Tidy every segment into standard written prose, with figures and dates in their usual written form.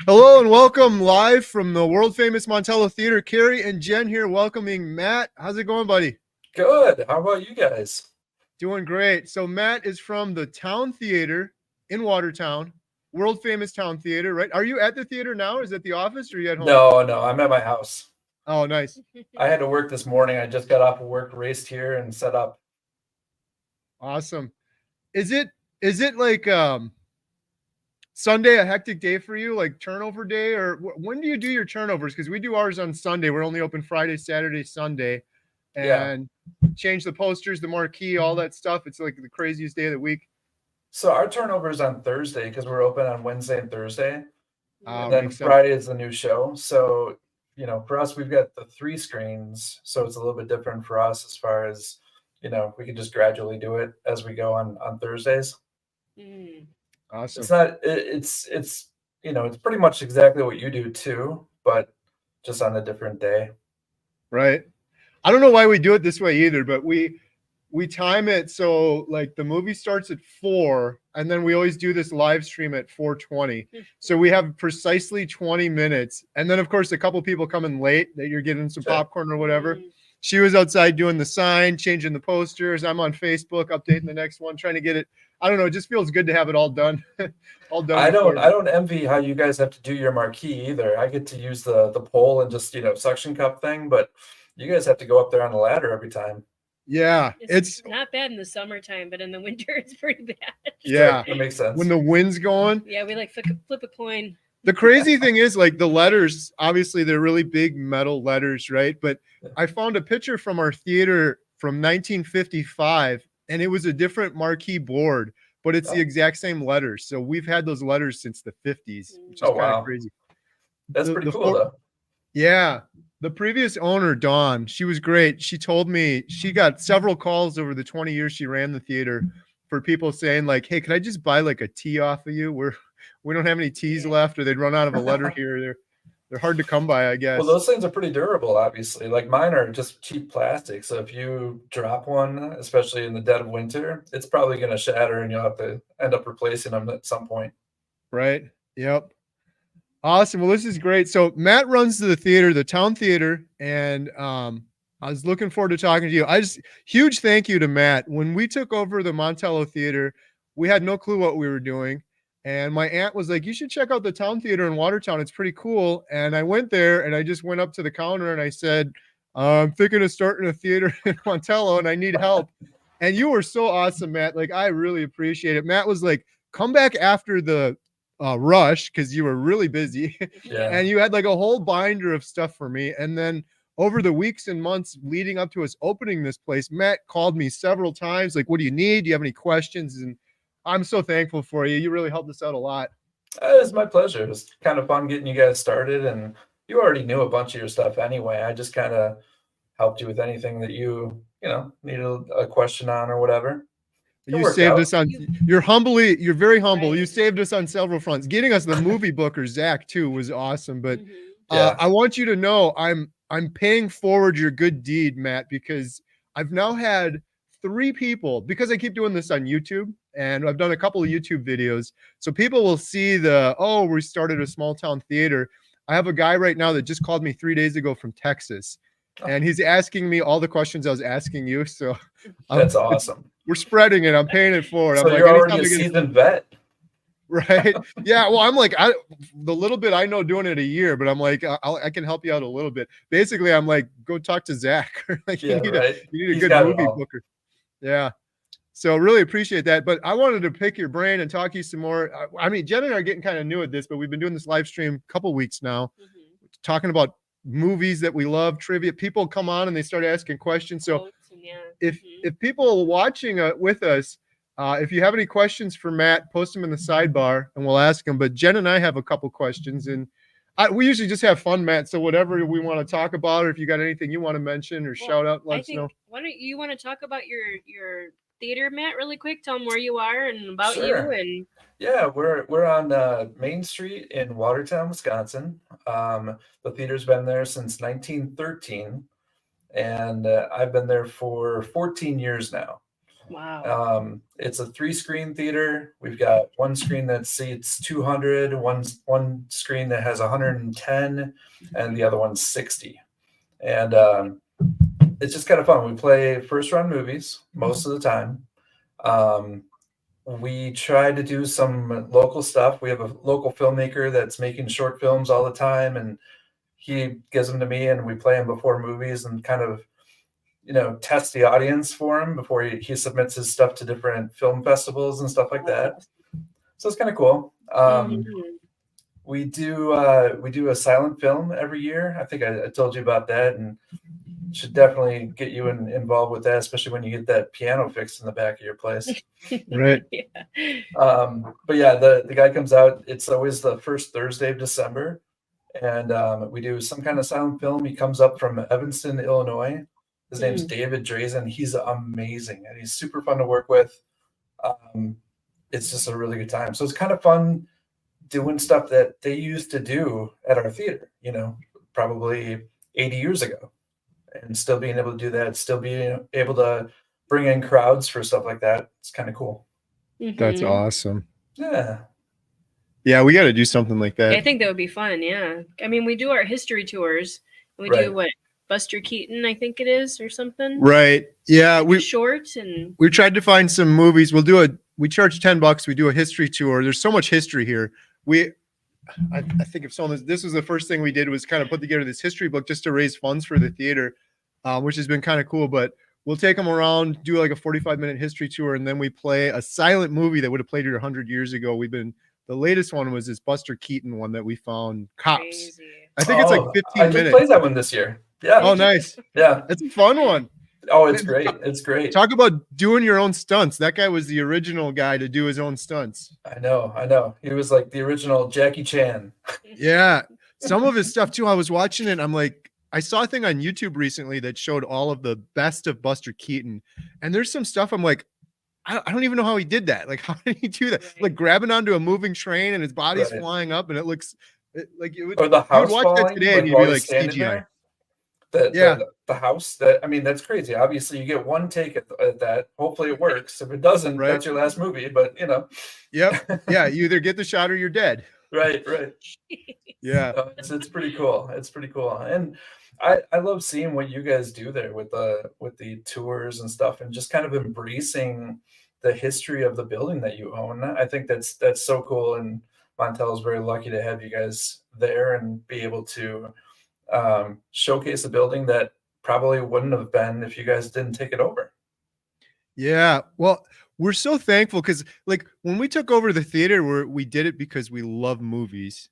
Hello and welcome live from the world famous Montello Theater. Carrie and Jen here welcoming Matt. How's it going, buddy? Good. How about you guys? Doing great. So Matt is from the Town Theater in Watertown, world famous Town Theater, right? Are you at the theater now? Is it at the office or are you at home? No, I'm at my house. Oh, nice. I had to work this morning. I just got off of work, raced here, and set up. Awesome. Is it like Sunday a hectic day for you, like turnover day, or when do you do your turnovers? Because we do ours on Sunday. We're only open Friday, Saturday, Sunday, Yeah. and change the posters, the marquee, all that stuff. It's like the craziest day of the week. So our turnover is on Thursday because we're open on Wednesday and Thursday. And then Makes sense. Friday is the new show. So, for us, we've got the 3 screens. So it's a little bit different for us as far as, we can just gradually do it as we go on Thursdays. Awesome. It's not, it's pretty much exactly what you do too, but just on a different day. Right. I don't know why we do it this way either, but we time it so like the movie starts at 4 and then we always do this live stream at 4:20. So we have precisely 20 minutes. And then of course a couple people come in late that you're getting some popcorn or whatever. She was outside doing the sign, changing the posters. I'm on Facebook updating the next one, trying to get it. I don't know, it just feels good to have it all done. All done. I don't envy how you guys have to do your marquee either. I get to use the pole and just, suction cup thing, but you guys have to go up there on the ladder every time. Yeah, it's not bad in the summertime, but in the winter it's pretty bad. Yeah, that makes sense. When the wind's going. Yeah, we like flip a coin. The crazy thing is, like, the letters, obviously they're really big metal letters, right? But I found a picture from our theater from 1955, and it was a different marquee board, but it's the exact same letters. So we've had those letters since the 50s, which is kind of crazy. That's pretty cool, though. Yeah. The previous owner, Dawn, she was great. She told me she got several calls over the 20 years she ran the theater for people saying, like, hey, can I just buy like a tea off of you? We don't have any teas left, or they'd run out of a letter here. They're hard to come by, I guess. Well, those things are pretty durable, obviously. Like mine are just cheap plastic. So if you drop one, especially in the dead of winter, it's probably going to shatter and you'll have to end up replacing them at some point. Right. Yep. Awesome. Well, this is great. So Matt runs the theater, the Town Theater, and I was looking forward to talking to you. Huge thank you to Matt. When we took over the Montello Theater, we had no clue what we were doing. And my aunt was like, you should check out the Town Theater in Watertown. It's pretty cool. And I went there and I just went up to the counter and I said, I'm thinking of starting a theater in Montello and I need help. And you were so awesome, Matt. Like, I really appreciate it. Matt was like, come back after the rush because you were really busy. Yeah. And you had like a whole binder of stuff for me. And then over the weeks and months leading up to us opening this place, Matt called me several times. Like, what do you need? Do you have any questions? And I'm so thankful for you. You really helped us out a lot. It was my pleasure. It was kind of fun getting you guys started. And you already knew a bunch of your stuff anyway. I just kind of helped you with anything that you needed a question on or whatever. You saved us on, you're very humble. Right. You saved us on several fronts. Getting us the movie booker, Zach, too, was awesome. But I want you to know I'm paying forward your good deed, Matt, because I've now had 3 people, because I keep doing this on YouTube, and I've done a couple of YouTube videos. So people will see we started a small town theater. I have a guy right now that just called me 3 days ago from Texas, and he's asking me all the questions I was asking you. So that's awesome. We're spreading it. I'm paying it forward. So I'm you're already a seasoned vet. Right. Yeah. Well, I'm like, the little bit I know doing it a year, but I'm like, I can help you out a little bit. Basically, I'm like, go talk to Zach. Like, you need a good movie booker. Yeah. So really appreciate that. But I wanted to pick your brain and talk to you some more. I mean, Jen and I are getting kind of new at this, but we've been doing this live stream a couple weeks now, talking about movies that we love, trivia. People come on and they start asking questions. So if people watching with us, if you have any questions for Matt, post them in the sidebar and we'll ask them. But Jen and I have a couple questions, and we usually just have fun, Matt. So whatever we want to talk about, or if you got anything you want to mention or shout out, let us know. Why don't you want to talk about your theater, Matt, really quick? Tell them where you are and about you. And yeah, we're on Main Street in Watertown, Wisconsin. The theater's been there since 1913, and I've been there for 14 years now. Wow. It's a 3-screen theater. We've got one screen that seats 200, one screen that has 110, and the other one's 60. And it's just kind of fun. We play first run movies most of the time. We try to do some local stuff. We have a local filmmaker that's making short films all the time, and he gives them to me, and we play them before movies and kind of, test the audience for him before he submits his stuff to different film festivals and stuff like that. So it's kind of cool. We do a silent film every year. I think I told you about that, and should definitely get you involved with that, especially when you get that piano fixed in the back of your place. Right. Yeah. But yeah, the guy comes out. It's always the first Thursday of December, and we do some kind of silent film. He comes up from Evanston, Illinois. His name's David Drazen. He's amazing, and he's super fun to work with. It's just a really good time. So it's kind of fun doing stuff that they used to do at our theater, probably 80 years ago, and still being able to do that, still being able to bring in crowds for stuff like that. It's kind of cool. That's awesome. Yeah. Yeah, we got to do something like that. I think that would be fun. Yeah. I mean, we do our history tours. We do what? Buster Keaton, I think it is, or something. Right. Yeah. We short, and we tried to find some movies. We charge $10. We do a history tour. There's so much history here. I think if this was the first thing we did, was kind of put together this history book just to raise funds for the theater, which has been kind of cool. But we'll take them around, do like a 45-minute history tour, and then we play a silent movie that would have played here 100 years ago. The latest one was this Buster Keaton one that we found, Cops. Crazy. I think it's like 15 minutes. I just played that one this year. Yeah. Oh, nice. Yeah. It's a fun one. Oh, it's great. It's great. Talk about doing your own stunts. That guy was the original guy to do his own stunts. I know. He was like the original Jackie Chan. Yeah. Some of his stuff too. I was watching it. I'm like, I saw a thing on YouTube recently that showed all of the best of Buster Keaton. And there's some stuff I'm like, I don't even know how he did that. Like, how did he do that? Right. Like grabbing onto a moving train and his body's flying up, and it looks like it would. Or the house you would watch that today and you'd be like CGI. The house, that's crazy. Obviously you get one take at that. Hopefully it works. If it doesn't, that's your last movie, but Yep. Yeah. You either get the shot or you're dead. Right. Yeah. It's pretty cool. And I love seeing what you guys do there with the tours and stuff, and just kind of embracing the history of the building that you own. I think that's so cool. And Montello is very lucky to have you guys there and be able to showcase a building that probably wouldn't have been if you guys didn't take it over. Yeah. Well, we're so thankful because like when we took over the theater, we did it because we love movies.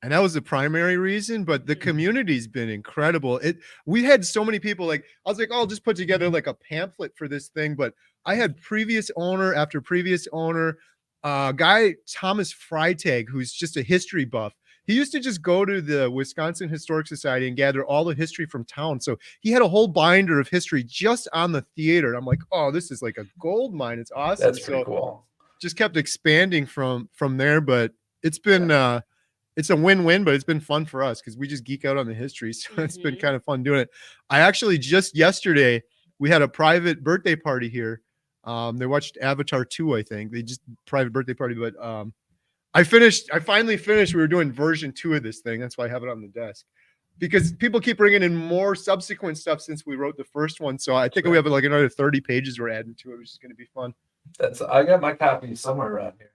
And that was the primary reason, but the community's been incredible. We had so many people, like, I was like, oh, I'll just put together like a pamphlet for this thing. But I had previous owner after previous owner, guy, Thomas Freitag, who's just a history buff. He used to just go to the Wisconsin Historic Society and gather all the history from town. So he had a whole binder of history just on the theater. And I'm like, oh, this is like a gold mine. It's awesome. That's pretty cool. Just kept expanding from there, but it's been it's a win-win, but it's been fun for us because we just geek out on the history. So it's been kind of fun doing it. I actually just yesterday, we had a private birthday party here. They watched Avatar 2, I think. They just private birthday party, but I finally finished. We were doing version 2 of this thing. That's why I have it on the desk. Because people keep bringing in more subsequent stuff since we wrote the first one. So I think we have like another 30 pages we're adding to it, which is going to be fun. I got my copy somewhere around here.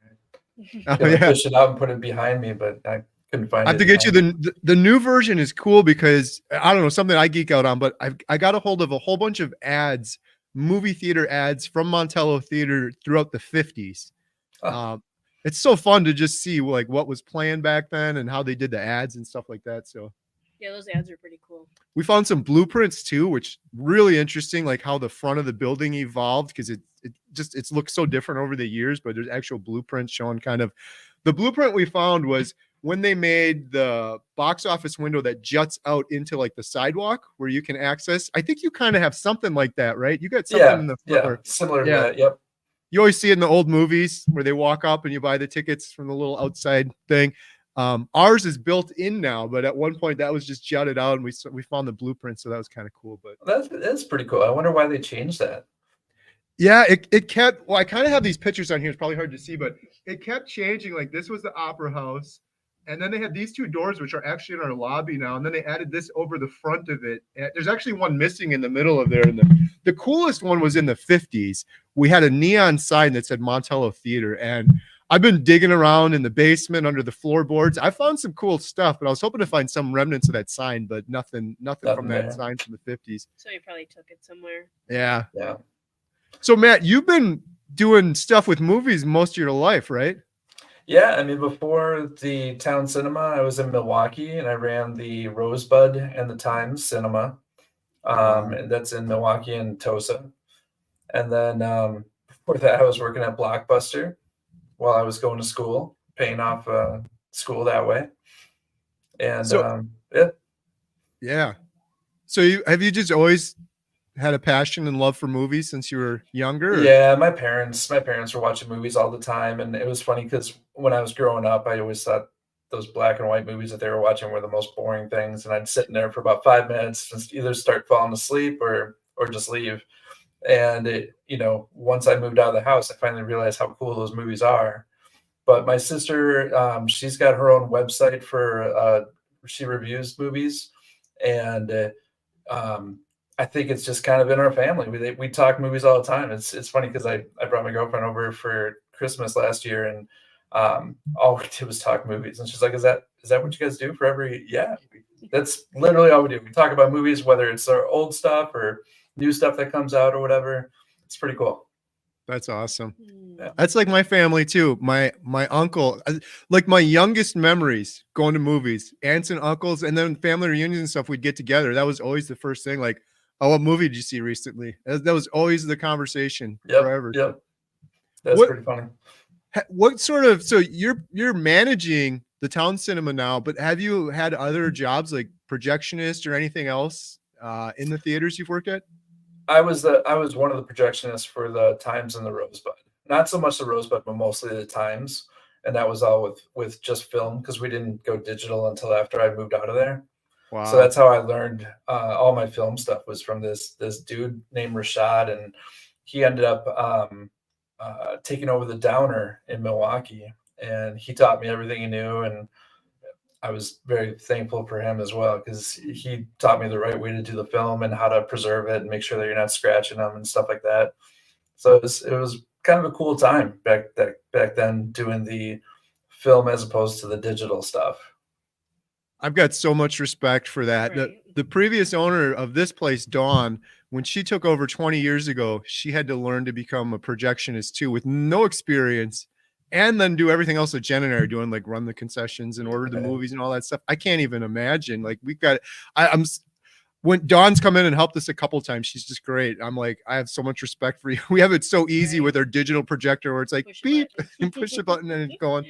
Push it out and put it behind me, but I couldn't find it. I have to get you the new version is cool because I don't know, something I geek out on, but I got a hold of a whole bunch of ads, movie theater ads from Montello Theater throughout the 50s. It's so fun to just see like what was playing back then and how they did the ads and stuff like that. So yeah, those ads are pretty cool. We found some blueprints too, which really interesting, like how the front of the building evolved because it's looked so different over the years, but there's actual blueprints showing kind of the blueprint we found was when they made the box office window that juts out into like the sidewalk where you can access. I think you kind of have something like that, right? You got something in the front. Similar to that. Yep. You always see it in the old movies where they walk up and you buy the tickets from the little outside thing. Ours is built in now, but at one point that was just jutted out and we found the blueprint. So that was kind of cool, but that's pretty cool. I wonder why they changed that. Yeah, it kept, well, I kind of have these pictures on here. It's probably hard to see, but it kept changing. Like this was the opera house. And then they had these two doors, which are actually in our lobby now. And then they added this over the front of it. And there's actually one missing in the middle of there. And the coolest one was in the 50s. We had a neon sign that said Montello Theater. And I've been digging around in the basement under the floorboards. I found some cool stuff, but I was hoping to find some remnants of that sign, but nothing from that sign from the 50s. So you probably took it somewhere. Yeah. Yeah. So Matt, you've been doing stuff with movies most of your life, right? Yeah, I mean, before the town cinema, I was in Milwaukee and I ran the Rosebud and the Times Cinema. And that's in Milwaukee and Tosa. And then before that, I was working at Blockbuster while I was going to school, paying off school that way. And So yeah. So have you just always had a passion and love for movies since you were younger? Or? Yeah, my parents were watching movies all the time, and it was funny because when I was growing up, I always thought those black and white movies that they were watching were the most boring things, and I'd sit in there for about 5 minutes, just either start falling asleep or just leave. And once I moved out of the house, I finally realized how cool those movies are. But my sister, she's got her own website for she reviews movies, and I think it's just kind of in our family. We talk movies all the time. It's funny because I brought my girlfriend over for Christmas last year, and all we did was talk movies. And she's like, "Is that what you guys do for every?" Yeah, that's literally all we do. We talk about movies, whether it's our old stuff or new stuff that comes out or whatever. It's pretty cool. That's awesome. Yeah. That's like my family too. My uncle, like my youngest memories going to movies, aunts and uncles, and then family reunions and stuff. We'd get together. That was always the first thing. Like, oh, what movie did you see recently? That was always the conversation forever. Yep. That's pretty funny. What sort of, so you're managing the town cinema now, but have you had other jobs like projectionist or anything else in the theaters you've worked at? I was one of the projectionists for the Times and the Rosebud. Not so much the Rosebud, but mostly the Times, and that was all with just film because we didn't go digital until after I moved out of there. Wow. So that's how I learned all my film stuff was from this dude named Rashad, and he ended up taking over the Downer in Milwaukee, and he taught me everything he knew, and I was very thankful for him as well because he taught me the right way to do the film and how to preserve it and make sure that you're not scratching them and stuff like that. So it was kind of a cool time back then doing the film as opposed to the digital stuff. I've got so much respect for that. Right. The previous owner of this place, Dawn, when she took over 20 years ago, she had to learn to become a projectionist too with no experience. And then do everything else that Jen and I are doing, like run the concessions and order the movies and all that stuff. I can't even imagine. Like we've got, when Dawn's come in and helped us a couple times, she's just great. I'm like, I have so much respect for you. We have it so easy with our digital projector where it's like beep and push the button and it's going.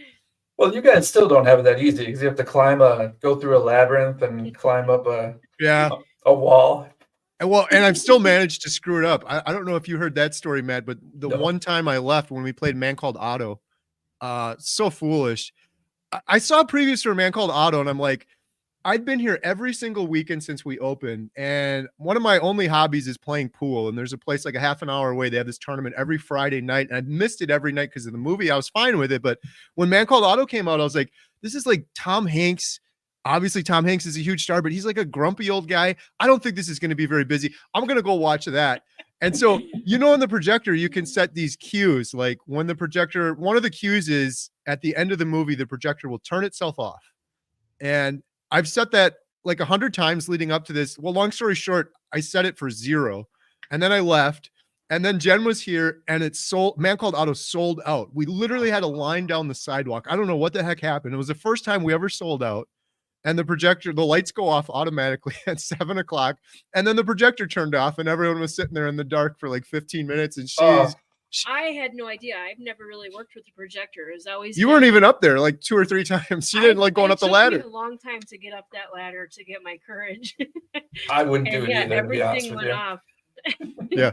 Well, you guys still don't have it that easy because you have to go through a labyrinth and climb up a wall. And I've still managed to screw it up. I don't know if you heard that story, Matt, but the one time I left when we played Man Called Otto, so foolish. I saw a previews for a Man Called Otto, and I'm like, I'd been here every single weekend since we opened, and one of my only hobbies is playing pool. And there's a place like a half an hour away. They have this tournament every Friday night, and I'd missed it every night because of the movie. I was fine with it, but when Man Called Otto came out, I was like, this is like Tom Hanks. Obviously, Tom Hanks is a huge star, but he's like a grumpy old guy. I don't think this is going to be very busy. I'm going to go watch that. And so, in the projector, you can set these cues. Like when the projector, one of the cues is at the end of the movie, the projector will turn itself off. And I've set that like 100 times leading up to this. Well, long story short, I set it for 0. And then I left. And then Jen was here and it Man Called Otto sold out. We literally had a line down the sidewalk. I don't know what the heck happened. It was the first time we ever sold out. And the projector, the lights go off automatically at 7 o'clock. And then the projector turned off and everyone was sitting there in the dark for like 15 minutes. And I had no idea. I've never really worked with the projector. It's always you weren't even up there like 2 or 3 times. She didn't like going up the ladder. It took me a long time to get up that ladder to get my courage. I wouldn't do it either. Everything went off. Yeah.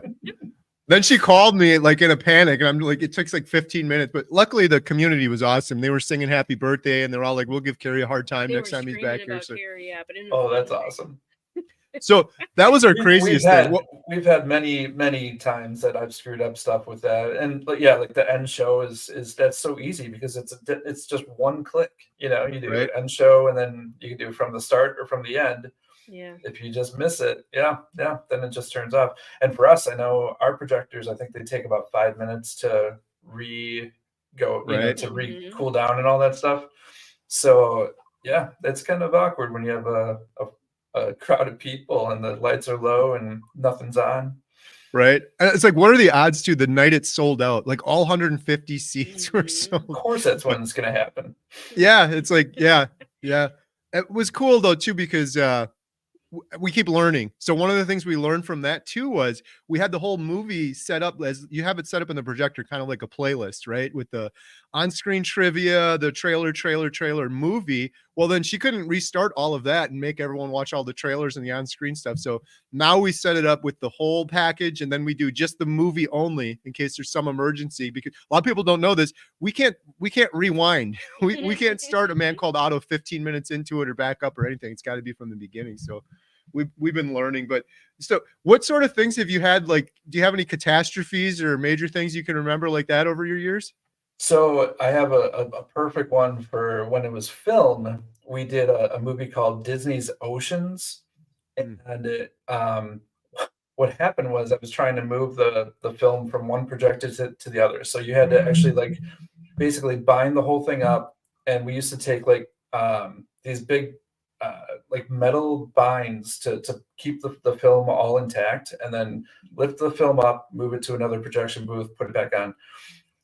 Then she called me like in a panic, and I'm like, it takes like 15 minutes, but luckily the community was awesome. They were singing happy birthday, and they're all like, we'll give Carrie a hard time next time he's back here. So, that's awesome. So that was our craziest thing. We've had many times that I've screwed up stuff with that, and yeah, like the end show is that's so easy because it's just one click. You know, you do end show, and then you can do from the start or from the end. Yeah. If you just miss it, then it just turns off. And for us, I know our projectors, I think they take about 5 minutes to cool down and all that stuff. So yeah, it's kind of awkward when you have a crowd of people and the lights are low and nothing's on. Right. It's like, what are the odds to the night it sold out? Like all 150 seats were sold. Of course, that's when it's going to happen. Yeah. It's like, yeah. It was cool though, too, because we keep learning. So one of the things we learned from that too was we had the whole movie set up as you have it set up in the projector, kind of like a playlist, right? With the on-screen trivia, the trailer movie. Well, then she couldn't restart all of that and make everyone watch all the trailers and the on-screen stuff. So now we set it up with the whole package, and then we do just the movie only in case there's some emergency, because a lot of people don't know this. We can't rewind. We can't start A Man Called Otto 15 minutes into it or back up or anything. It's got to be from the beginning. So we've been learning. But so what sort of things have you had? Like, do you have any catastrophes or major things you can remember like that over your years? So I have a perfect one for when it was filmed. We did a movie called Disney's Oceans, and what happened was I was trying to move the film from one projector to the other. So you had to actually like basically bind the whole thing up, and we used to take like these big like metal binds to keep the film all intact, and then lift the film up, move it to another projection booth, put it back on.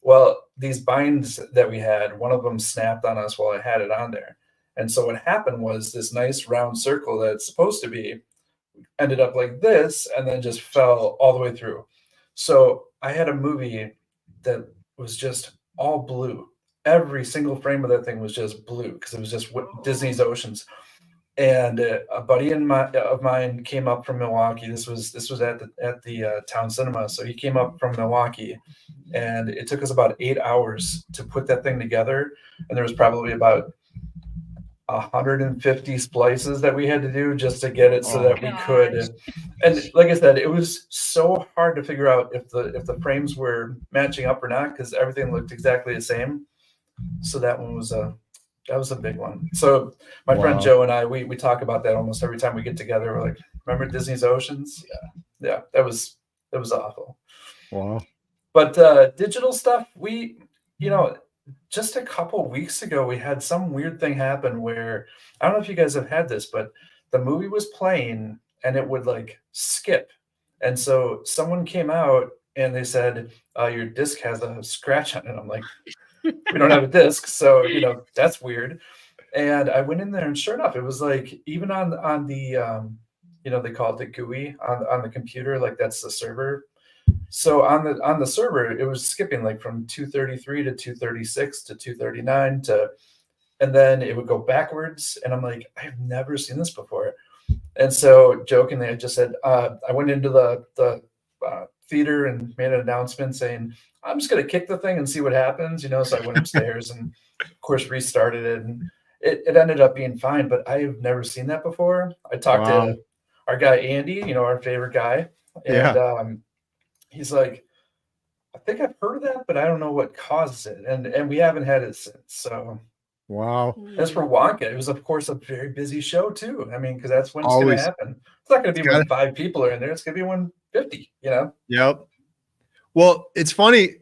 Well, these binds that we had, one of them snapped on us while I had it on there. And so what happened was this nice round circle that it's supposed to be ended up like this and then just fell all the way through. So I had a movie that was just all blue. Every single frame of that thing was just blue because it was just Disney's Oceans. And a buddy of mine came up from Milwaukee. This was at the town cinema. So he came up from Milwaukee, and it took us about 8 hours to put that thing together. And there was probably about 150 splices that we had to do just to get it so that we could. And like I said, it was so hard to figure out if the frames were matching up or not because everything looked exactly the same. So that one was a big one. So my friend Joe and I, we talk about that almost every time we get together. We're like, remember Disney's Oceans? Yeah, that was awful. Wow. But digital stuff, just a couple weeks ago, we had some weird thing happen where, I don't know if you guys have had this, but the movie was playing and it would like skip. And so someone came out and they said, your disc has a scratch on it. I'm like, we don't have a disc, so that's weird. And I went in there, and sure enough, it was like even on the they call it the GUI on the computer, like that's the server. So on the server, it was skipping like from 233 to 236 to 239 and then it would go backwards. And I'm like, I've never seen this before. And so jokingly, I just said, I went into the theater and made an announcement saying, I'm just going to kick the thing and see what happens, so I went upstairs and of course restarted it, and it ended up being fine, but I've never seen that before. I talked to our guy, Andy, our favorite guy. And he's like, I think I've heard of that, but I don't know what causes it. And we haven't had it since. So wow. As for Wonka, it was of course a very busy show too. I mean, because that's when it's going to happen. It's not going to be when 5 people are in there. It's going to be when 50, Yep. Well, it's funny.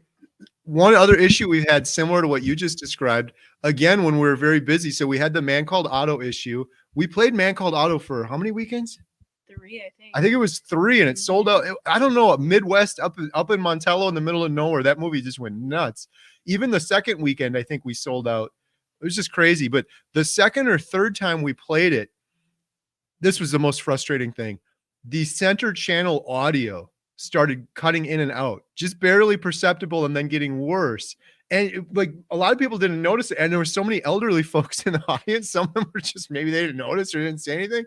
One other issue we had similar to what you just described, again, when we were very busy. So we had the Man Called Otto issue. We played Man Called Otto for how many weekends? 3, I think. I think it was 3, and it sold out. I don't know, Midwest up in Montello in the middle of nowhere. That movie just went nuts. Even the second weekend, I think we sold out. It was just crazy. But the second or third time we played it, this was the most frustrating thing. The center channel audio started cutting in and out, just barely perceptible, and then getting worse. And like a lot of people didn't notice it. And there were so many elderly folks in the audience. Some of them were just, maybe they didn't notice or didn't say anything.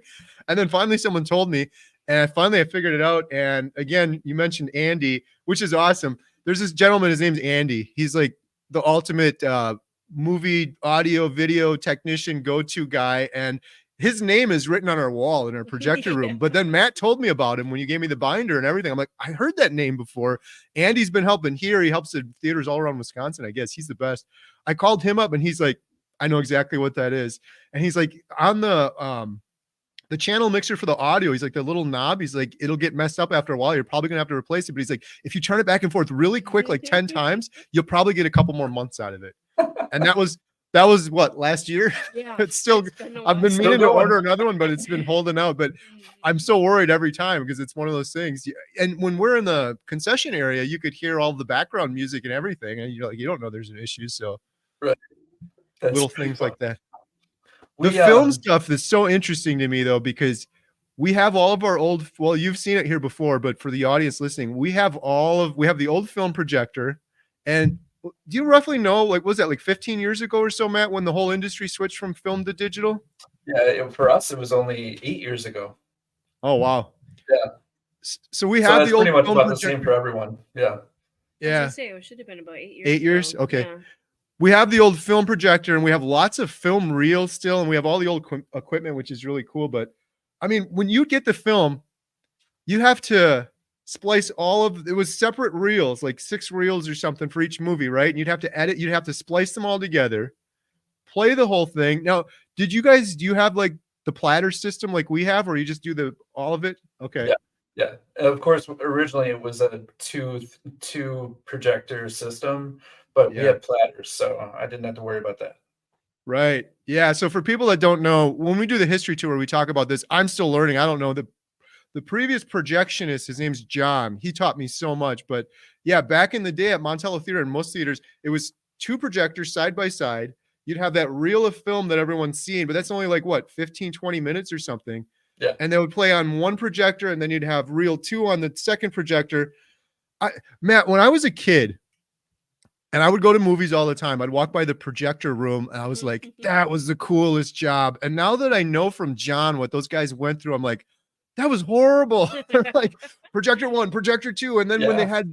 And then finally someone told me, and I figured it out. And again, you mentioned Andy, which is awesome. There's this gentleman, his name's Andy. He's like the ultimate movie audio video technician go-to guy. And his name is written on our wall in our projector room. But then Matt told me about him when you gave me the binder and everything. I'm like, I heard that name before. Andy's been helping here. He helps at theaters all around Wisconsin. I guess he's the best. I called him up and he's like, I know exactly what that is. And he's like, on the channel mixer for the audio, he's like, the little knob, he's like, it'll get messed up after a while. You're probably gonna have to replace it. But he's like, if you turn it back and forth really quick, like 10 times, you'll probably get a couple more months out of it. And that was what, last year? Yeah. It's still, I've been meaning to order another one, but it's been holding out. But I'm so worried every time because it's one of those things. And when we're in the concession area, you could hear all the background music and everything. And you're like, you don't know there's an issue. So right. Little things like that. The film stuff is so interesting to me though, because we have all of our old, well, you've seen it here before, but for the audience listening, we have the old film projector. And do you roughly know, like, was that like 15 years ago or so, Matt, when the whole industry switched from film to digital? Yeah, for us, it was only 8 years ago. Oh, wow. Yeah. So we have the old pretty much film about projector. the same for everyone. Yeah. Yeah. It should have been about 8 years. 8 years? Okay. Yeah. We have the old film projector and we have lots of film reels still, and we have all the old equipment, which is really cool. But I mean, when you get the film, you have to splice it was separate reels, like 6 reels or something for each movie, right? And you'd have to edit, you'd have to splice them all together, play the whole thing. Now, do you have like the platter system like we have, or you just do all of it? Okay. Yeah. Yeah. And of course, originally it was a two projector system, but we had platters, so I didn't have to worry about that. Right. Yeah. So for people that don't know, when we do the history tour, we talk about this. I'm still learning. I don't know. The previous projectionist, his name's John. He taught me so much. But yeah, back in the day at Montello Theater and most theaters, it was 2 projectors side by side. You'd have that reel of film that everyone's seen, but that's only like what, 15, 20 minutes or something. Yeah. And they would play on one projector, and then you'd have reel 2 on the second projector. Matt, when I was a kid, and I would go to movies all the time, I'd walk by the projector room and I was like, that was the coolest job. And now that I know from John what those guys went through, I'm like, that was horrible. Like projector 1, projector 2. And then when they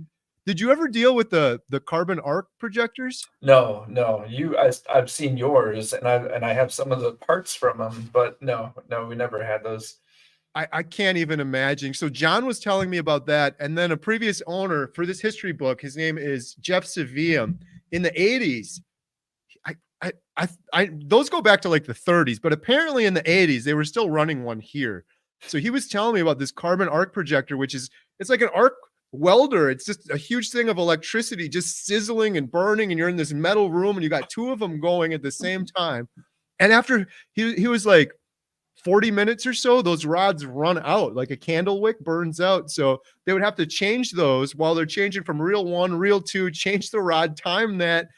did you ever deal with the carbon arc projectors? No. I've seen yours and I have some of the parts from them, but no, we never had those. I can't even imagine. So John was telling me about that. And then a previous owner for this history book, his name is Jeff Savium. In the 80s, those go back to like the 30s, but apparently in the 80s, they were still running one here. So he was telling me about this carbon arc projector, it's like an arc welder. It's just a huge thing of electricity, just sizzling and burning. And you're in this metal room and you got 2 of them going at the same time. And after he was like, 40 minutes or so, those rods run out, like a candle wick burns out. So they would have to change those while they're changing from reel 1, reel 2, change the rod, time that.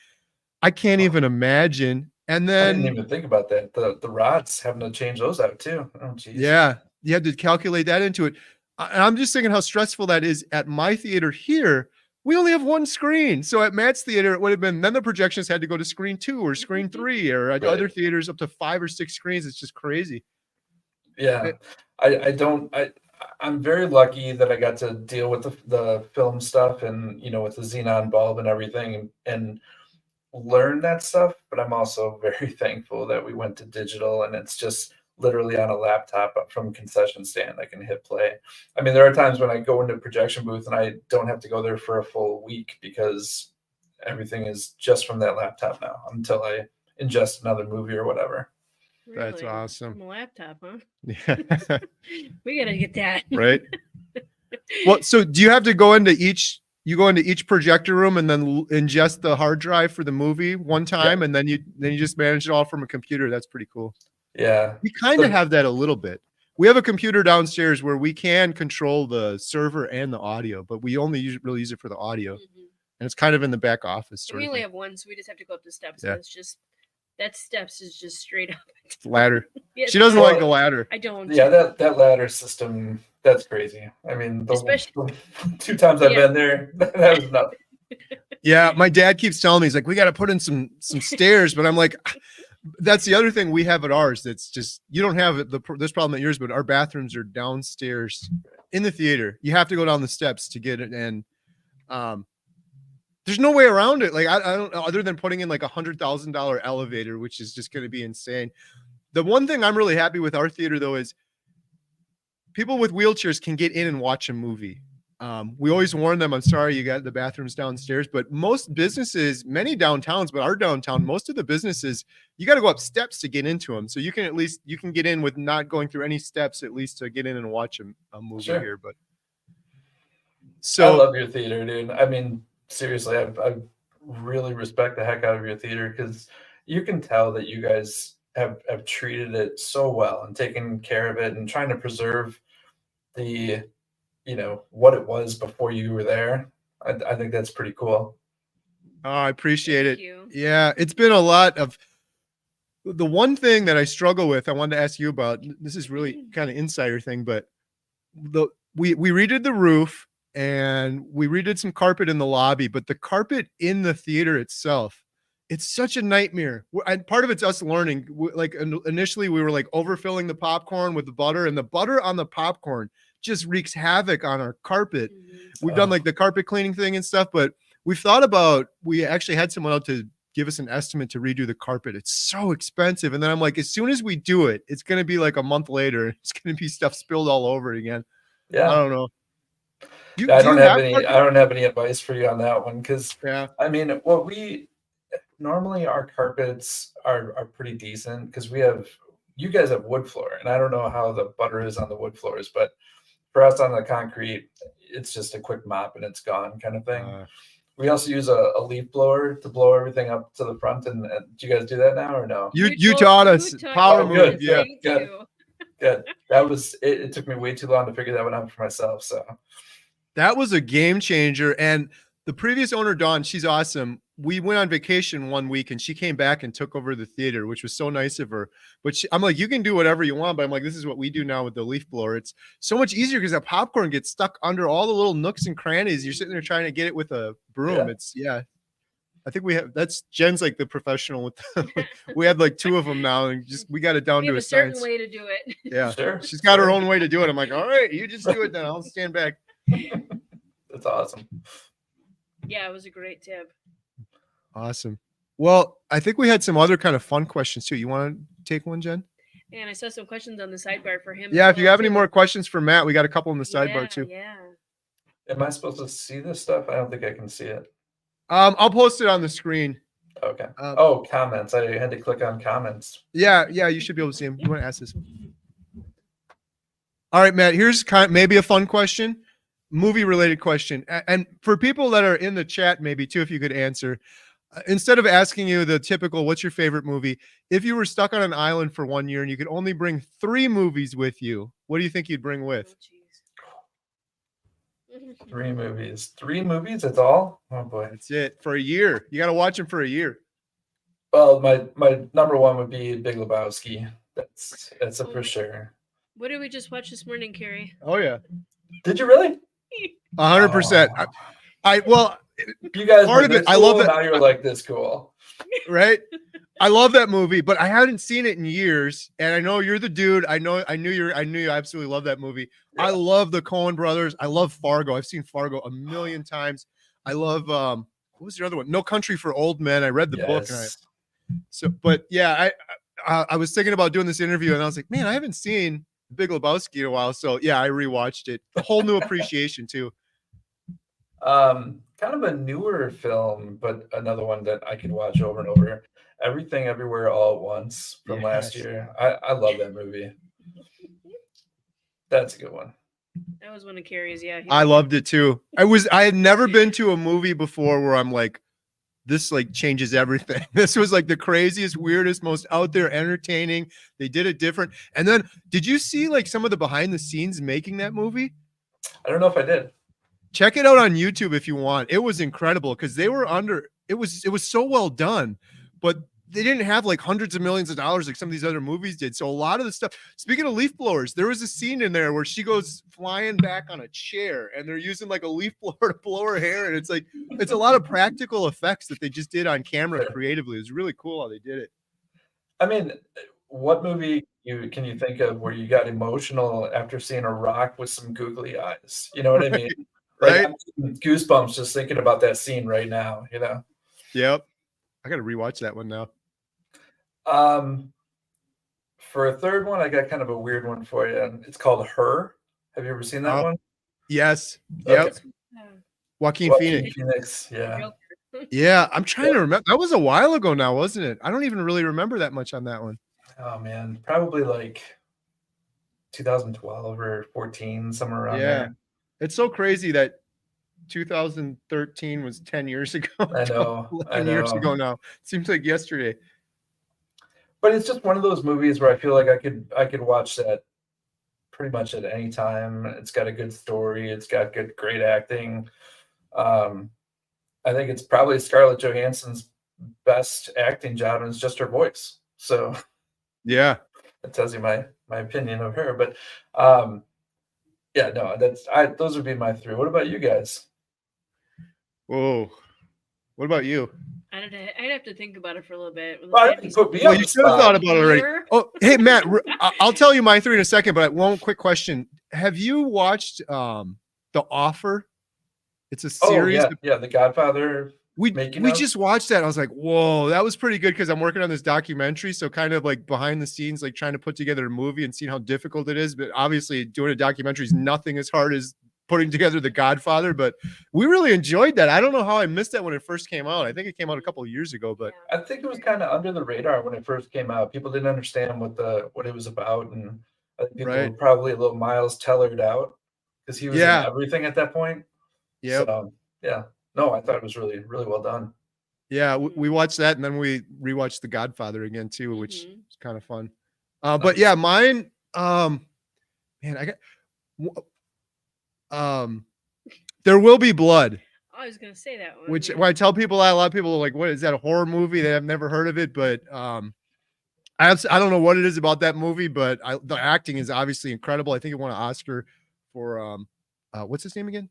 I can't even imagine. And then I didn't even think about that. The rods, having to change those out too. Oh, geez. Yeah, you had to calculate that into it. I'm just thinking how stressful that is. At my theater here, we only have 1 screen. So at Matt's theater, it would have been, then the projections had to go to screen 2 or screen 3, or at other theaters up to 5 or 6 screens. It's just crazy. Yeah, I'm very lucky that I got to deal with the film stuff and, with the xenon bulb and everything and learn that stuff. But I'm also very thankful that we went to digital and it's just literally on a laptop from concession stand. I can hit play. I mean, there are times when I go into a projection booth and I don't have to go there for a full week because everything is just from that laptop now until I ingest another movie or whatever. Really? That's awesome. From a laptop, huh? Yeah. We gotta get that. Right. Well, so do you have to go into each projector room and then ingest the hard drive for the movie one time, and then you just manage it all from a computer? That's pretty cool. Yeah. We kind of have that a little bit. We have a computer downstairs where we can control the server and the audio, but we only really use it for the audio. And it's kind of in the back office. We only have one, so we just have to go up the steps. Yeah. And it's just that steps is just straight up. Ladder. Yeah, she doesn't like the ladder. I don't. Yeah, that ladder system, that's crazy. I mean, the 2 times I've been there, that was nothing. Yeah, my dad keeps telling me, he's like, we got to put in some stairs, but I'm like, that's the other thing we have at ours. That's just, you don't have this problem at yours, but our bathrooms are downstairs in the theater. You have to go down the steps to get it, and there's no way around it. Like I don't know, other than putting in like $100,000 elevator, which is just going to be insane. The one thing I'm really happy with our theater though is people with wheelchairs can get in and watch a movie. We always warn them, I'm sorry, you got the bathrooms downstairs, but most businesses, many downtowns, but our downtown, most of the businesses, you got to go up steps to get into them. So you can get in with not going through any steps, at least to get in and watch a movie here. But so I love your theater, dude. I mean, seriously, I really respect the heck out of your theater because you can tell that you guys have treated it so well and taken care of it and trying to preserve the, what it was before you were there. I think that's pretty cool. Oh, I appreciate it. Yeah, it's been a lot of the one thing that I struggle with. I wanted to ask you about. This is really kind of insider thing, but we redid the roof and we redid some carpet in the lobby, but the carpet in the theater itself, it's such a nightmare. And part of it's us learning. Like initially, we were like overfilling the popcorn with the butter, and the butter on the popcorn just wreaks havoc on our carpet. We've done like the carpet cleaning thing and stuff, but we've thought about, we actually had someone out to give us an estimate to redo the carpet. It's so expensive. And then I'm like, as soon as we do it, it's going to be like a month later. It's going to be stuff spilled all over it again. Yeah. I don't know. I don't have any advice for you on that one. Cause I mean, normally our carpets are pretty decent because you guys have wood floor, and I don't know how the butter is on the wood floors, but for us on the concrete, it's just a quick mop and it's gone kind of thing. We also use a leaf blower to blow everything up to the front. And do you guys do that now or no? You taught us power move. Yeah. Good. That was it. It took me way too long to figure that one out for myself. So that was a game changer. And the previous owner, Dawn, she's awesome. We went on vacation one week and she came back and took over the theater, which was so nice of her. But I'm like, you can do whatever you want. But I'm like, this is what we do now with the leaf blower. It's so much easier because that popcorn gets stuck under all the little nooks and crannies. You're sitting there trying to get it with a broom. I think that's Jen's like the professional with we have like two of them now, and we got it down to a certain way to do it. Yeah, sure. She's got her own way to do it. I'm like, all right, you just do it then. I'll stand back. That's awesome. Yeah, it was a great tip. Awesome. Well, I think we had some other kind of fun questions too. You want to take one, Jen? And I saw some questions on the sidebar for him. Yeah, if you have any more questions for Matt, we got a couple in the sidebar too. Yeah. Am I supposed to see this stuff? I don't think I can see it. I'll post it on the screen. Okay. Comments. I had to click on comments. Yeah, you should be able to see them. You want to ask this? All right, Matt, here's maybe a fun question, movie related question. And for people that are in the chat, maybe too, if you could answer, instead of asking you the typical, what's your favorite movie? If you were stuck on an island for 1 year and you could only bring 3 movies with you, what do you think you'd bring with? 3 movies. 3 movies? That's all? Oh boy. That's it for a year. You got to watch them for a year. Well, my number 1 would be Big Lebowski. That's a for sure. What did we just watch this morning, Carrie? Oh yeah. Did you really? 100%. Well, you guys part of it. Cool, I love that. Now you're like this cool, right? I love that movie, but I hadn't seen it in years. And I know you're the dude. I knew you absolutely love that movie. Yeah. I love the Coen brothers. I love Fargo. I've seen Fargo a million times. I love what was the other one? No Country for Old Men. I read the book. But yeah, I was thinking about doing this interview, and I was like, man, I haven't seen Big Lebowski in a while. So yeah, I rewatched it. A whole new appreciation too. Kind of a newer film, but another one that I can watch over and over. Everything Everywhere All at Once from last year. I love that movie. That's a good one. That was one of Carrie's. Yeah, I loved it too. I had never been to a movie before where I'm like, this like changes everything. This was like the craziest, weirdest, most out there entertaining. They did it different. And then did you see like some of the behind the scenes making that movie? I don't know if I did. Check it out on YouTube if you want. It was incredible because they were it was so well done, but they didn't have like hundreds of millions of dollars like some of these other movies did. So a lot of the stuff, speaking of leaf blowers, there was a scene in there where she goes flying back on a chair and they're using like a leaf blower to blow her hair. And it's like, it's a lot of practical effects that they just did on camera creatively. It was really cool how they did it. I mean, what movie can you think of where you got emotional after seeing a rock with some googly eyes? You know what I mean? Right. Like, goosebumps just thinking about that scene right now, you know? Yep. I got to rewatch that one now. For a third one, I got kind of a weird one for you. It's called Her. Have you ever seen that one? Yes. Yep. Okay. Joaquin Phoenix. Yeah. Yeah, I'm trying to remember. That was a while ago now, wasn't it? I don't even really remember that much on that one. Oh man, probably like 2012 or 14, somewhere around there. It's so crazy that 2013 was 10 years ago. I know. 11 years ago now. Seems like yesterday. But it's just one of those movies where I feel like I could watch that pretty much at any time. It's got a good story. It's got great acting. I think it's probably Scarlett Johansson's best acting job, and it's just her voice. So yeah, that tells you my opinion of her. But yeah, no, those would be my three. What about you guys? Whoa, what about you? I'd have to think about it for a little bit. Well, you should have thought about it already. Oh, hey Matt, I'll tell you my three in a second, but one quick question: have you watched The Offer? It's a series. Yeah, The Godfather. We just watched that. I was like, whoa, that was pretty good because I'm working on this documentary. So kind of like behind the scenes, like trying to put together a movie and seeing how difficult it is. But obviously doing a documentary is nothing as hard as putting together The Godfather. But we really enjoyed that. I don't know how I missed that when it first came out. I think it came out a couple of years ago, but I think it was kind of under the radar when it first came out. People didn't understand what it was about. And I think people were probably a little Miles Tellered out because he was in everything at that point. Yeah. So, yeah. No, I thought it was really, really well done. Yeah, we watched that, and then we rewatched The Godfather again too, which is kind of fun. But yeah, mine, man, I got, There Will Be Blood. I was gonna say that one. Which when I tell people that, a lot of people are like, "What is that? A horror movie?" They have never heard of it, but I don't know what it is about that movie, but the acting is obviously incredible. I think it won an Oscar for what's his name again?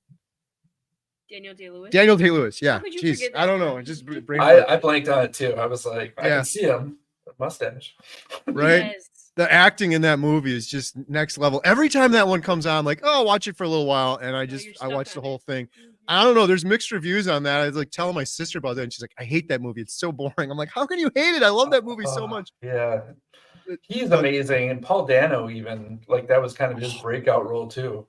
Daniel Day-Lewis. Daniel Day-Lewis, yeah. Jeez, I don't know. I just I blanked on it too. I was like, I can see him, mustache, right? Yes. The acting in that movie is just next level. Every time that one comes on, I'm like, oh, I'll watch it for a little while, and I watch the whole thing. I don't know. There's mixed reviews on that. I was like telling my sister about that, and she's like, I hate that movie. It's so boring. I'm like, how can you hate it? I love that movie so much. Yeah, he's amazing, and Paul Dano even like that was kind of his breakout role too.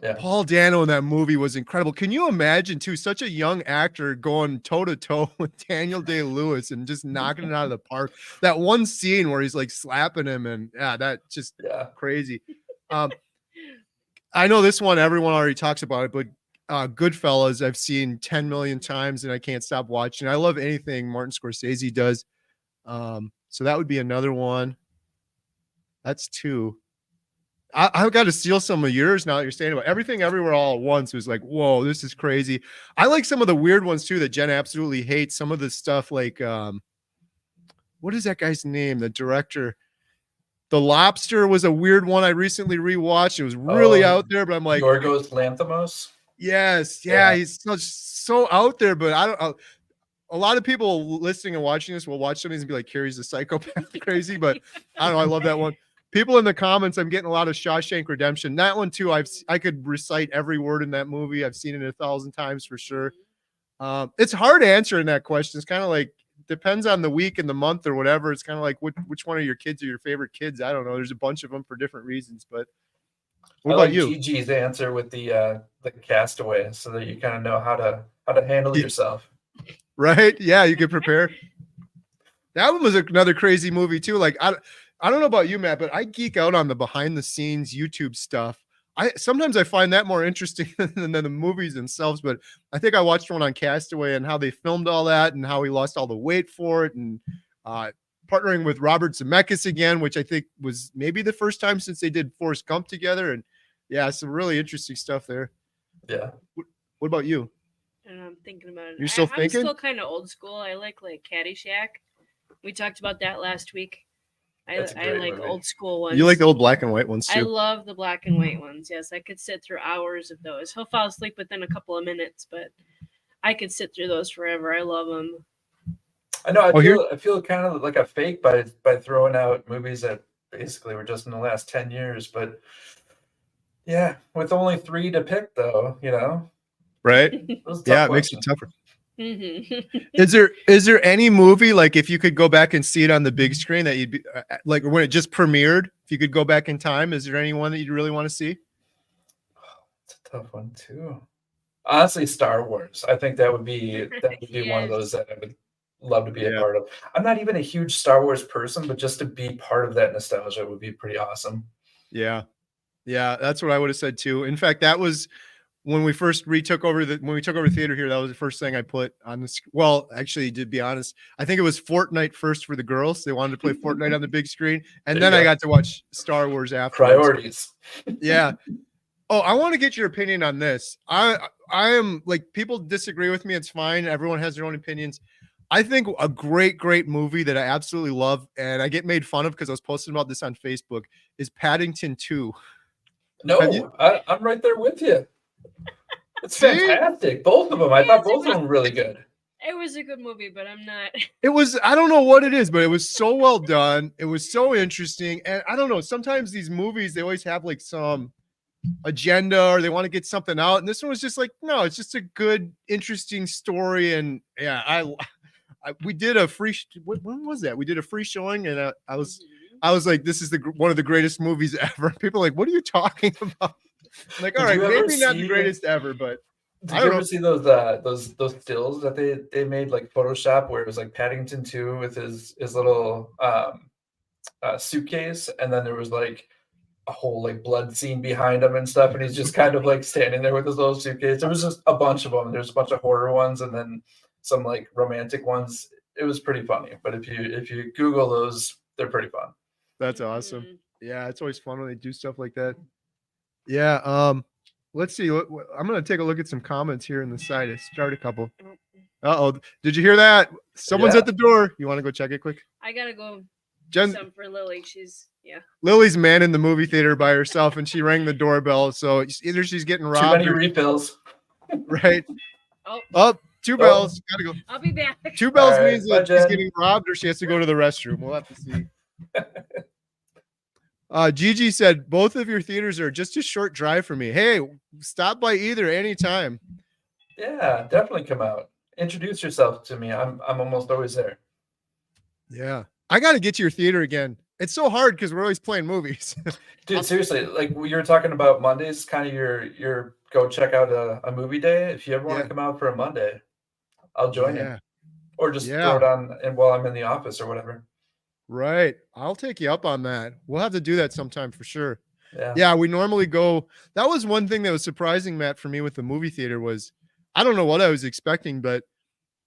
Yeah. Paul Dano in that movie was incredible. Can you imagine too, such a young actor going toe to toe with Daniel Day-Lewis and just knocking it out of the park? That one scene where he's like slapping him, and that just crazy. I know this one everyone already talks about it, but Goodfellas I've seen 10 million times and I can't stop watching. I love anything Martin Scorsese does. So that would be another one. That's two. I've got to steal some of yours now that you're saying about Everything Everywhere All at Once. Was like, whoa, this is crazy. I like some of the weird ones too that Jen absolutely hates. Some of the stuff like, what is that guy's name? The director. The Lobster was a weird one I recently rewatched. It was really out there, but I'm like, Yorgos Lanthimos. Yes, he's so out there, but I don't. A lot of people listening and watching this will watch some of these and be like, Carrie's a psychopath crazy, but I don't know. I love that one. People in the comments, I'm getting a lot of Shawshank Redemption. That one too, I could recite every word in that movie. I've seen it 1,000 times for sure. It's hard answering that question. It's kind of like depends on the week and the month or whatever. It's kind of like which one of your kids are your favorite kids. I don't know. There's a bunch of them for different reasons. But what about you? Gigi's answer with the Castaway, so that you kind of know how to handle yourself. Right? Yeah, you can prepare. That one was another crazy movie too. Like I don't know about you, Matt, but I geek out on the behind the scenes YouTube stuff. Sometimes I find that more interesting than the movies themselves, but I think I watched one on Castaway and how they filmed all that and how he lost all the weight for it, and partnering with Robert Zemeckis again, which I think was maybe the first time since they did Forrest Gump together. And yeah, some really interesting stuff there. Yeah. What about you? And I'm thinking about it. You're still thinking? I'm still kind of old school. I like Caddyshack. We talked about that last week. I like old school ones. You like the old black and white ones too? I love the black and white ones. Yes, I could sit through hours of those. He'll fall asleep within a couple of minutes, but I could sit through those forever. I love them. I know. I feel kind of like a fake by throwing out movies that basically were just in the last 10 years. But yeah, with only 3 to pick, though, right? Yeah, it makes it tougher. Is there any movie, like, if you could go back and see it on the big screen, that you'd be like, when it just premiered, if you could go back in time, is there anyone that you'd really want to see? It's a tough one too. Honestly, Star Wars. I think that would be one of those that I would love to be a part of. I'm not even a huge Star Wars person, but just to be part of that nostalgia would be pretty awesome. Yeah. Yeah, that's what I would have said too. In fact, that was when we first when we took over theater here, that was the first thing I put on the well, actually, to be honest, I think it was Fortnite first for the girls. They wanted to play Fortnite on the big screen, and then I got to watch Star Wars afterwards. Priorities. Yeah. Oh, I want to get your opinion on this. I am, like, people disagree with me. It's fine. Everyone has their own opinions. I think a great movie that I absolutely love, and I get made fun of because I was posting about this on Facebook, is Paddington 2. No, I'm right there with you. It's fantastic. Both of them. I thought both of them were really good. It was a good movie, but I'm not. It was, I don't know what it is, but it was so well done. It was so interesting. And I don't know, sometimes these movies, they always have like some agenda or they want to get something out. And this one was just like, no, it's just a good, interesting story. And yeah, we did a free, when was that? We did a free showing, and I was like, this is one of the greatest movies ever. People are like, what are you talking about? I'm like, all right, maybe not the greatest ever, but did you ever see those stills that they made, like Photoshop, where it was like Paddington 2 with his little suitcase, and then there was like a whole like blood scene behind him and stuff, and he's just kind of like standing there with his little suitcase. There was just a bunch of them. There's a bunch of horror ones and then some like romantic ones. It was pretty funny. But if you Google those, they're pretty fun. That's awesome. Yeah, it's always fun when they do stuff like that. Yeah. Let's see. I'm gonna take a look at some comments here in the side. I start a couple. Uh-oh. Did you hear that? Someone's at the door. You want to go check it quick? I gotta go. Jen, some for Lily. Lily's manning the movie theater by herself, and she rang the doorbell. So either she's getting robbed. Too many refills. Right. Oh, 2 bells. Gotta go. I'll be back. 2 bells means that she's getting robbed, or she has to go to the restroom. We'll have to see. Gigi said, both of your theaters are just a short drive for me. Hey, stop by either anytime. Yeah, definitely come out. Introduce yourself to me. I'm almost always there. Yeah. I got to get to your theater again. It's so hard because we're always playing movies. Dude, seriously, like you were talking about Mondays, kind of your go check out a movie day. If you ever want to come out for a Monday, I'll join you. Or just throw it on and while I'm in the office or whatever. Right. I'll take you up on that. We'll have to do that sometime for sure. Yeah, we normally go. That was one thing that was surprising, Matt, for me with the movie theater was, I don't know what I was expecting, but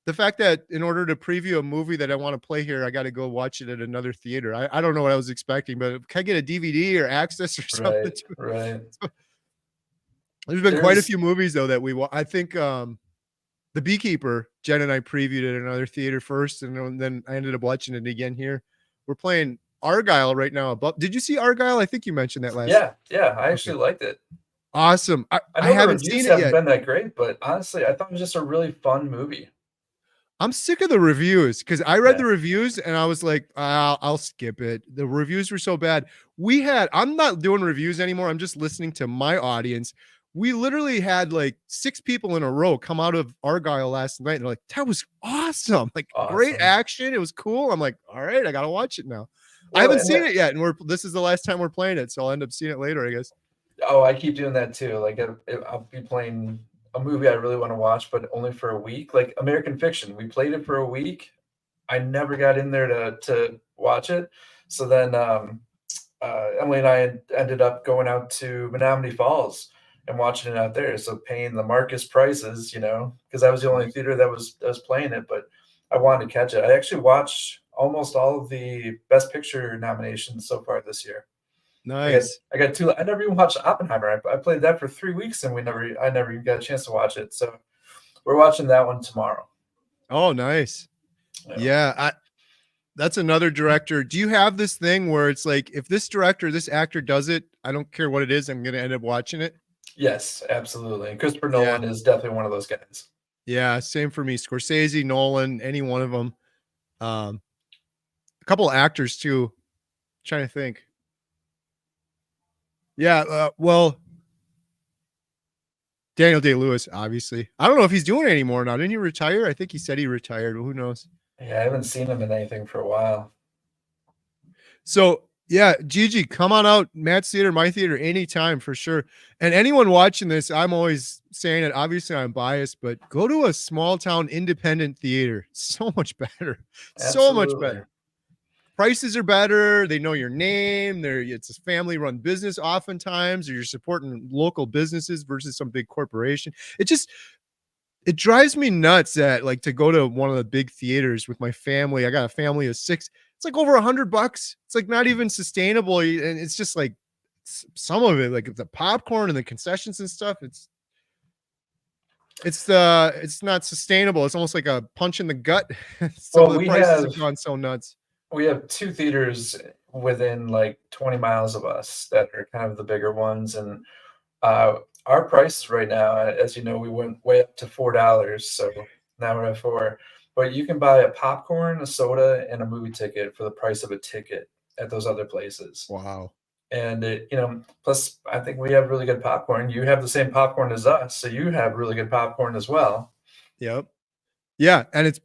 the fact that in order to preview a movie that I want to play here, I got to go watch it at another theater. I don't know what I was expecting, but can I get a DVD or access or something? Right. There's been quite a few movies though that I think The Beekeeper, Jen and I previewed it at another theater first, and then I ended up watching it again here. We're playing Argyle right now. Did you see Argyle? I think you mentioned that last. Yeah. I actually liked it. Awesome. I haven't seen it yet. Been that great, but honestly, I thought it was just a really fun movie. I'm sick of the reviews because I read the reviews and I was like, I'll skip it. The reviews were so bad. I'm not doing reviews anymore. I'm just listening to my audience. We literally had like 6 people in a row come out of Argyle last night. And they're like, that was awesome. Like great action. It was cool. I'm like, all right, I got to watch it now. Well, I haven't seen it yet. And this is the last time we're playing it. So I'll end up seeing it later, I guess. Oh, I keep doing that too. Like I'll be playing a movie I really want to watch, but only for a week. Like American Fiction, we played it for a week. I never got in there to watch it. So then Emily and I ended up going out to Menominee Falls and watching it out there. So paying the Marcus prices, because that was the only theater that was playing it. But I wanted to catch it. I actually watched almost all of the Best Picture nominations so far this year. Nice. I got 2. I never even watched Oppenheimer. I played that for 3 weeks, and I never even got a chance to watch it. So we're watching that one tomorrow. Oh, nice. Yeah. That's another director. Do you have this thing where it's like, if this actor does it, I don't care what it is, I'm going to end up watching it? Yes, absolutely. And Christopher Nolan is definitely one of those guys. Yeah, same for me. Scorsese, Nolan, any one of them. A couple of actors too. I'm trying to think. Yeah, well, Daniel Day-Lewis, obviously. I don't know if he's doing it anymore now. Didn't he retire? I think he said he retired, but who knows? Yeah, I haven't seen him in anything for a while. So yeah, Gigi, come on out, Matt's Theater, my theater, anytime for sure. And anyone watching this, I'm always saying it. Obviously, I'm biased, but go to a small town independent theater. So much better. So much better. Prices are better. They know your name. It's a family-run business oftentimes, or you're supporting local businesses versus some big corporation. It drives me nuts that like to go to one of the big theaters with my family. I got a family of 6. It's like over $100. It's like not even sustainable. And it's just like some of it, like the popcorn and the concessions and stuff. It's not sustainable. It's almost like a punch in the gut. Some of the prices have gone so nuts. We have 2 theaters within like 20 miles of us that are kind of the bigger ones. And our prices right now, as you know, we went way up to $4. So now we're at 4. But you can buy a popcorn, a soda, and a movie ticket for the price of a ticket at those other places. Wow. And plus I think we have really good popcorn. You have the same popcorn as us, so you have really good popcorn as well. Yep. Yeah, and it's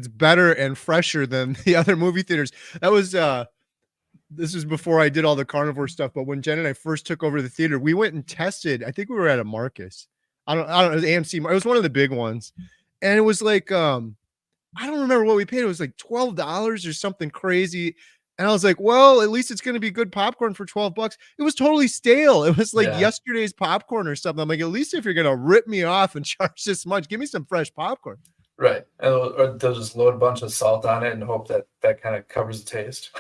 better and fresher than the other movie theaters. That was this was before I did all the carnivore stuff, but when Jen and I first took over the theater, we went and tested. I think we were at a Marcus. I don't know, it was AMC. It was one of the big ones. And it was like I don't remember what we paid. It was like $12 or something crazy. And I was like, well, at least it's going to be good popcorn for $12. It was totally stale. It was like yesterday's popcorn or something. I'm like, at least if you're going to rip me off and charge this much, give me some fresh popcorn. Right. Or they'll just load a bunch of salt on it and hope that kind of covers the taste.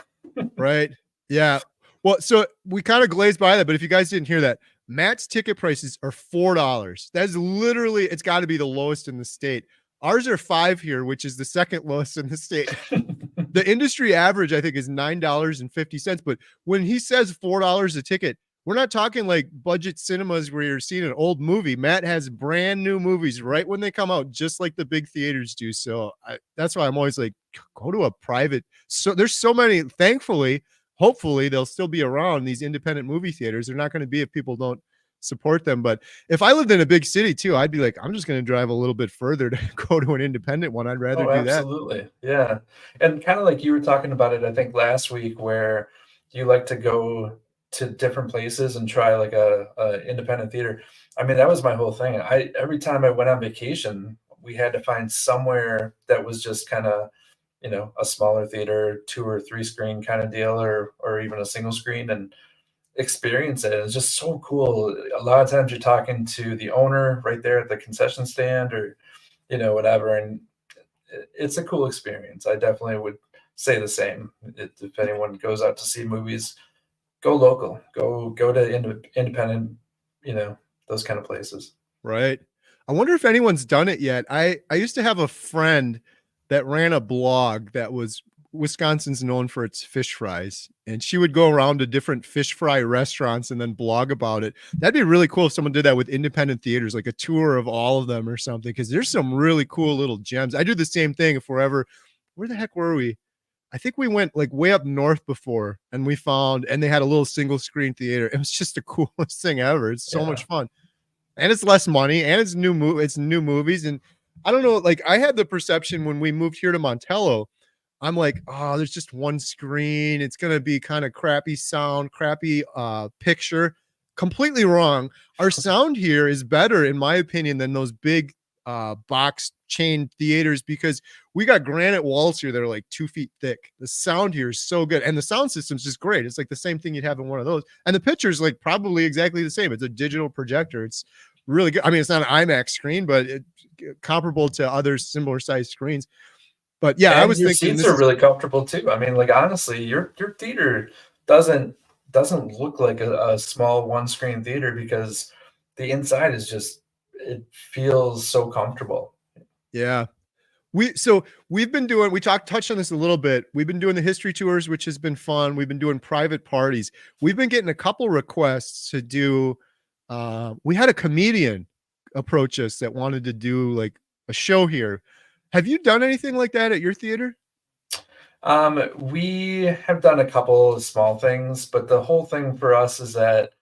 Right. Yeah. Well, so we kind of glazed by that, but if you guys didn't hear that, Matt's ticket prices are $4. That's literally, it's got to be the lowest in the state. Ours are $5 here, which is the second lowest in the state. The industry average, I think, is $9.50. But when he says $4 a ticket, we're not talking like budget cinemas where you're seeing an old movie. Matt has brand new movies right when they come out, just like the big theaters do. So that's why I'm always like, go to a private. So there's so many, thankfully, hopefully they'll still be around, these independent movie theaters. They're not going to be if people don't support them. But if I lived in a big city too, I'd be like, I'm just going to drive a little bit further to go to an independent one. I'd rather do that. Absolutely. Yeah. And kind of like you were talking about it, I think last week, where you like to go to different places and try like a independent theater. I mean, that was my whole thing. Every time I went on vacation, we had to find somewhere that was just kind of, a smaller theater, 2 or 3 screen kind of deal, or even a single screen, and experience it. It's just so cool. A lot of times you're talking to the owner right there at the concession stand, or whatever, and it's a cool experience. I definitely would say the same. If anyone goes out to see movies, go local, go to independent, those kind of places. Right. I wonder if anyone's done it yet. I used to have a friend that ran a blog that was, Wisconsin's known for its fish fries, and she would go around to different fish fry restaurants and then blog about it. That'd be really cool if someone did that with independent theaters, like a tour of all of them or something, because there's some really cool little gems. I do the same thing. If we're ever, where the heck were we? I think we went like way up north before, and we found, and they had a little single screen theater. It was just the coolest thing ever. It's so much fun, and it's less money, and it's new movies. And I don't know, like I had the perception when we moved here to Montello, I'm like, oh, there's just one screen. It's going to be kind of crappy sound, crappy picture. Completely wrong. Our sound here is better, in my opinion, than those big box chain theaters, because we got granite walls here that are like 2 feet thick. The sound here is so good, and the sound system's just great. It's like the same thing you'd have in one of those, and the picture's like probably exactly the same. It's a digital projector. It's really good. I mean, it's not an IMAX screen, but it's comparable to other similar sized screens. But yeah, I was thinking seats are really comfortable too. I mean, like honestly, your theater doesn't look like a small one screen theater, because the inside is just, it feels so comfortable. Yeah. We've been doing, touched on this a little bit. We've been doing the history tours, which has been fun. We've been doing private parties. We've been getting a couple requests to do, we had a comedian approach us that wanted to do like a show here. Have you done anything like that at your theater? We have done a couple of small things, but the whole thing for us is that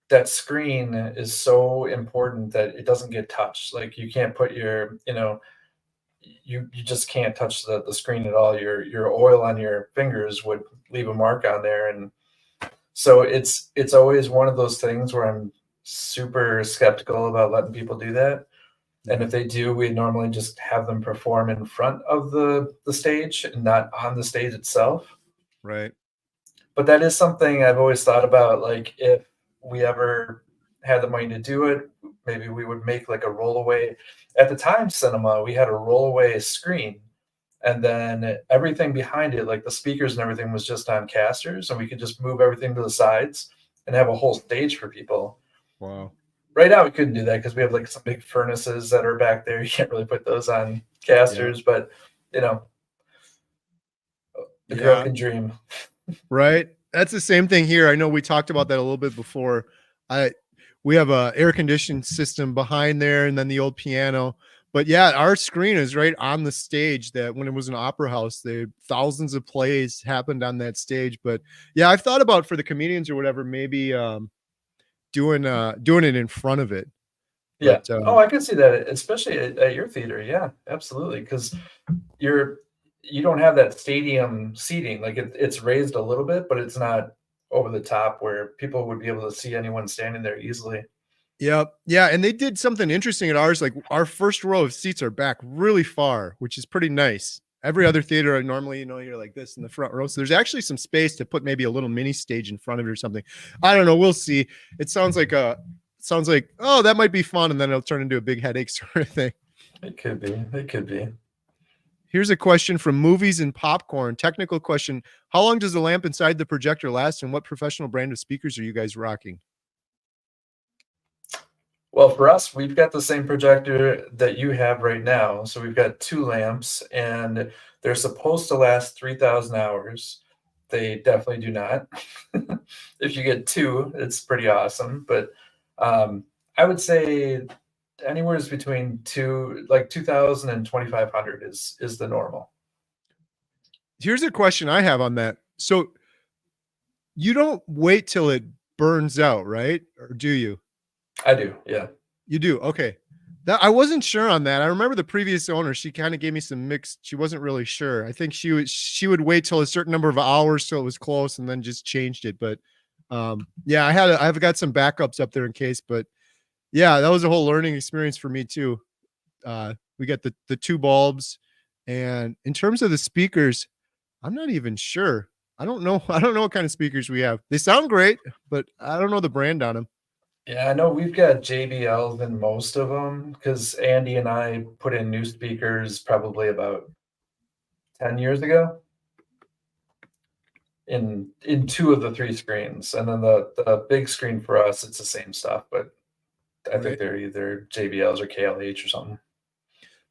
that screen is so important that it doesn't get touched. Like you can't put your, you just can't touch the screen at all. Your oil on your fingers would leave a mark on there. And so it's always one of those things where I'm super skeptical about letting people do that. And if they do, we normally just have them perform in front of the stage and not on the stage itself. Right. But that is something I've always thought about. Like if we ever had the money to do it, maybe we would make like a rollaway. At the time, cinema, we had a rollaway screen, and then everything behind it, like the speakers and everything, was just on casters, and we could just move everything to the sides and have a whole stage for people. Wow. Right now, we couldn't do that because we have like some big furnaces that are back there. You can't really put those on casters, but the girl can dream. Right. That's the same thing here. I know we talked about that a little bit before. We have a air conditioned system behind there, and then the old piano. But yeah, our screen is right on the stage. That when it was an opera house, thousands of plays happened on that stage. But yeah, I've thought about for the comedians or whatever, maybe doing it in front of it. Yeah. But, I can see that, especially at your theater. Yeah, absolutely. Because you don't have that stadium seating. Like it's raised a little bit, but it's not over the top where people would be able to see anyone standing there easily. Yep. Yeah. And they did something interesting at ours. Like our first row of seats are back really far, which is pretty nice. Every other theater, normally, you're like this in the front row. So there's actually some space to put maybe a little mini stage in front of it or something. I don't know. We'll see. It sounds like, oh, that might be fun. And then it'll turn into a big headache sort of thing. It could be. It could be. Here's a question from Movies and Popcorn. Technical question. How long does the lamp inside the projector last, and what professional brand of speakers are you guys rocking? Well, for us, we've got the same projector that you have right now. So we've got 2 lamps, and they're supposed to last 3,000 hours. They definitely do not. If you get 2, it's pretty awesome. But I would say anywhere between 2,000 and 2,500 is the normal. Here's a question I have on that. So you don't wait till it burns out, right? Or do you? I do. Yeah. You do. Okay. I wasn't sure on that. I remember the previous owner, she kind of gave me some mixed, she wasn't really sure. I think she would wait till a certain number of hours till it was close and then just changed it. But yeah, I've got some backups up there in case, but yeah, that was a whole learning experience for me too. We got the 2 bulbs, and in terms of the speakers, I'm not even sure. I don't know what kind of speakers we have. They sound great, but I don't know the brand on them. Yeah, I know we've got JBLs in most of them because Andy and I put in new speakers probably about 10 years ago in 2 of the 3 screens. And then the big screen for us, it's the same stuff, but I think they're either JBLs or KLH or something.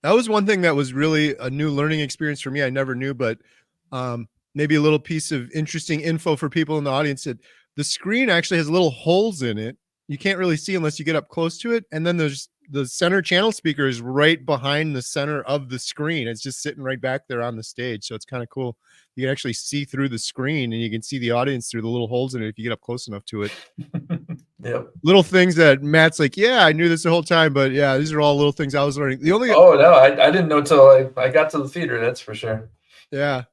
That was one thing that was really a new learning experience for me. I never knew, but maybe a little piece of interesting info for people in the audience that the screen actually has little holes in it. You can't really see unless you get up close to it. And then there's the center channel speaker is right behind the center of the screen. It's just sitting right back there on the stage. So it's kind of cool. You can actually see through the screen, and you can see the audience through the little holes in it if you get up close enough to it. Yep. Little things that Matt's like, yeah, I knew this the whole time, but yeah, these are all little things I was learning. No, I didn't know till I got to the theater. That's for sure. Yeah.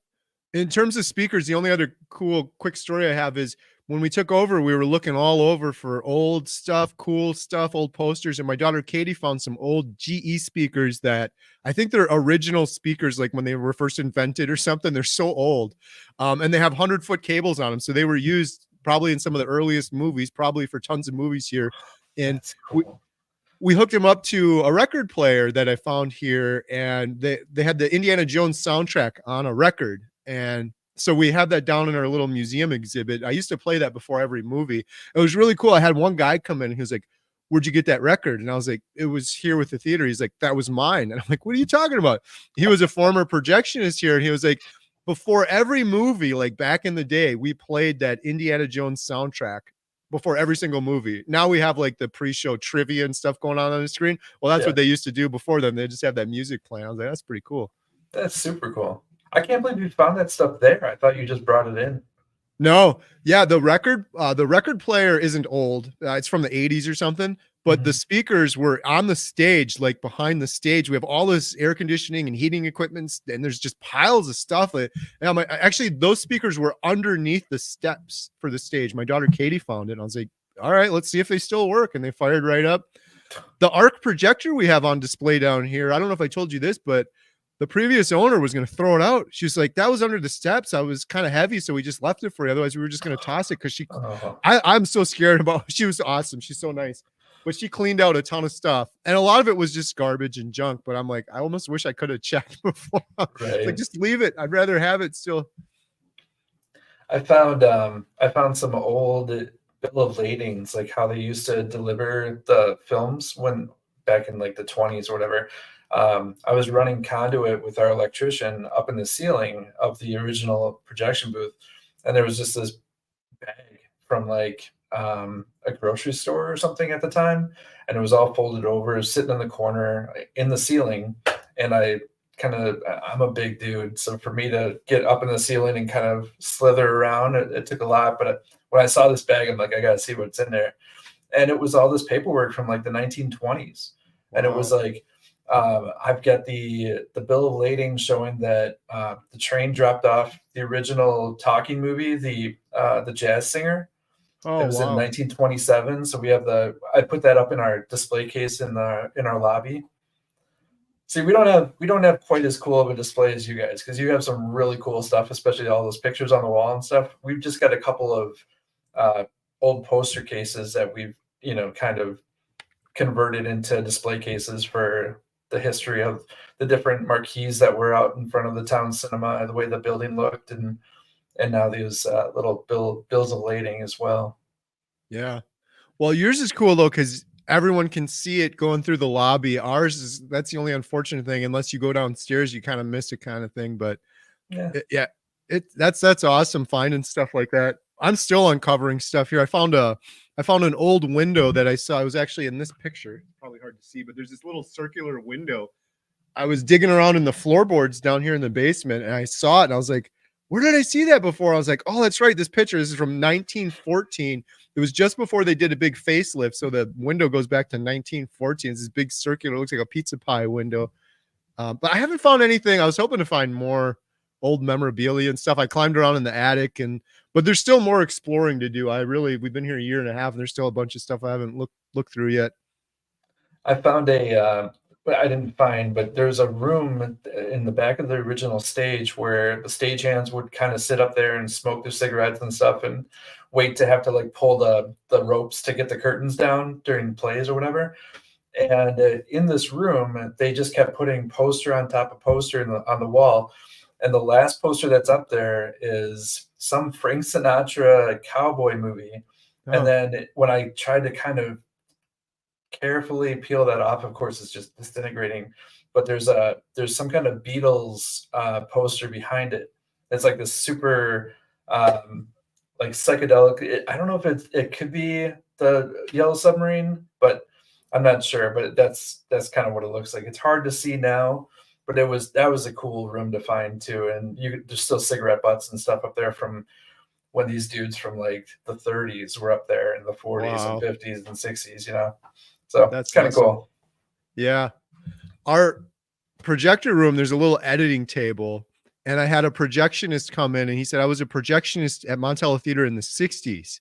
In terms of speakers, the only other quick story I have is when we took over, we were looking all over for old stuff, cool stuff, old posters. And my daughter Katie found some old GE speakers that I think they're original speakers, like when they were first invented or something. They're so old. And they have 100-foot cables on them. So they were used probably in some of the earliest movies, probably for tons of movies here. And cool. we hooked them up to a record player that I found here. And they had the Indiana Jones soundtrack on a record. And so we have that down in our little museum exhibit. I used to play that before every movie. It was really cool. I had one guy come in and he was like, "Where'd you get that record?" And I was like, "It was here with the theater." He's like, "That was mine." And I'm like, "What are you talking about?" He was a former projectionist here. And he was like, before every movie, like back in the day, we played that Indiana Jones soundtrack before every single movie. Now we have like the pre-show trivia and stuff going on the screen. Well, that's what they used to do before then. They just have that music playing. I was like, that's pretty cool. That's super cool. I can't believe you found that stuff there. I thought you just brought it in. No, yeah, the record player isn't old. It's from the 80s or something, but the speakers were on the stage, like behind the stage. We have all this air conditioning and heating equipment, and there's just piles of stuff. And I'm like, actually, those speakers were underneath the steps for the stage. My daughter Katie found it, and I was like, all right, let's see if they still work. And they fired right up. The ARC projector we have on display down here, I don't know if I told you this, but the previous owner was going to throw it out. She was like, that was under the steps. I was kind of heavy, so we just left it for you. Otherwise, we were just going to toss it because I'm so scared about. She was awesome. She's so nice, but she cleaned out a ton of stuff, and a lot of it was just garbage and junk. But I'm like, I almost wish I could have checked before. Like, just leave it. I'd rather have it still. I found some old bill of ladings, like how they used to deliver the films when back in like the 20s or whatever. I was running conduit with our electrician up in the ceiling of the original projection booth, and there was just this bag from like a grocery store or something at the time, and it was all folded over, sitting in the corner in the ceiling. And I'm a big dude, so for me to get up in the ceiling and kind of slither around, it took a lot. But when I saw this bag, I'm like, I gotta see what's in there. And it was all this paperwork from like the 1920s. And it was like, I've got the bill of lading showing that the train dropped off the original talking movie, the Jazz Singer. It was in 1927. So we have I put that up in our display case in our lobby. See, we don't have quite as cool of a display as you guys, because you have some really cool stuff, especially all those pictures on the wall and stuff. We've just got a couple of old poster cases that we've kind of converted into display cases for the history of the different marquees that were out in front of the town cinema, the way the building looked, and now these little bills of lading as well. Yeah. Well, yours is cool though, because everyone can see it going through the lobby. Ours that's the only unfortunate thing. Unless you go downstairs, you kind of miss it, kind of thing. But that's awesome finding stuff like that. I'm still uncovering stuff here. I found an old window that I saw. I was actually in this picture. It's probably hard to see, but there's this little circular window. I was digging around in the floorboards down here in the basement, and I saw it, and I was like, where did I see that before? I was like, oh, that's right. This picture, this is from 1914. It was just before they did a big facelift. So the window goes back to 1914. It's this big circular, looks like a pizza pie window. But I haven't found anything. I was hoping to find more old memorabilia and stuff. I climbed around in the attic, but there's still more exploring to do. We've been here a year and a half, and there's still a bunch of stuff I haven't looked through yet. I found but there's a room in the back of the original stage where the stagehands would kind of sit up there and smoke their cigarettes and stuff and wait to have to like pull the ropes to get the curtains down during plays or whatever. And in this room, they just kept putting poster on top of poster on the wall. And the last poster that's up there is some Frank Sinatra cowboy movie. Oh. And then when I tried to kind of carefully peel that off, of course, it's just disintegrating. But there's some kind of Beatles poster behind it. It's like this super like psychedelic. I don't know if it could be the Yellow Submarine, but I'm not sure. But that's kind of what it looks like. It's hard to see now, but that was a cool room to find too. And there's still cigarette butts and stuff up there from when these dudes from like the 30s were up there in the 40s and 50s and 60s, So that's kind of cool. Yeah. Our projector room, there's a little editing table, and I had a projectionist come in, and he said, I was a projectionist at Montello Theater in the 60s.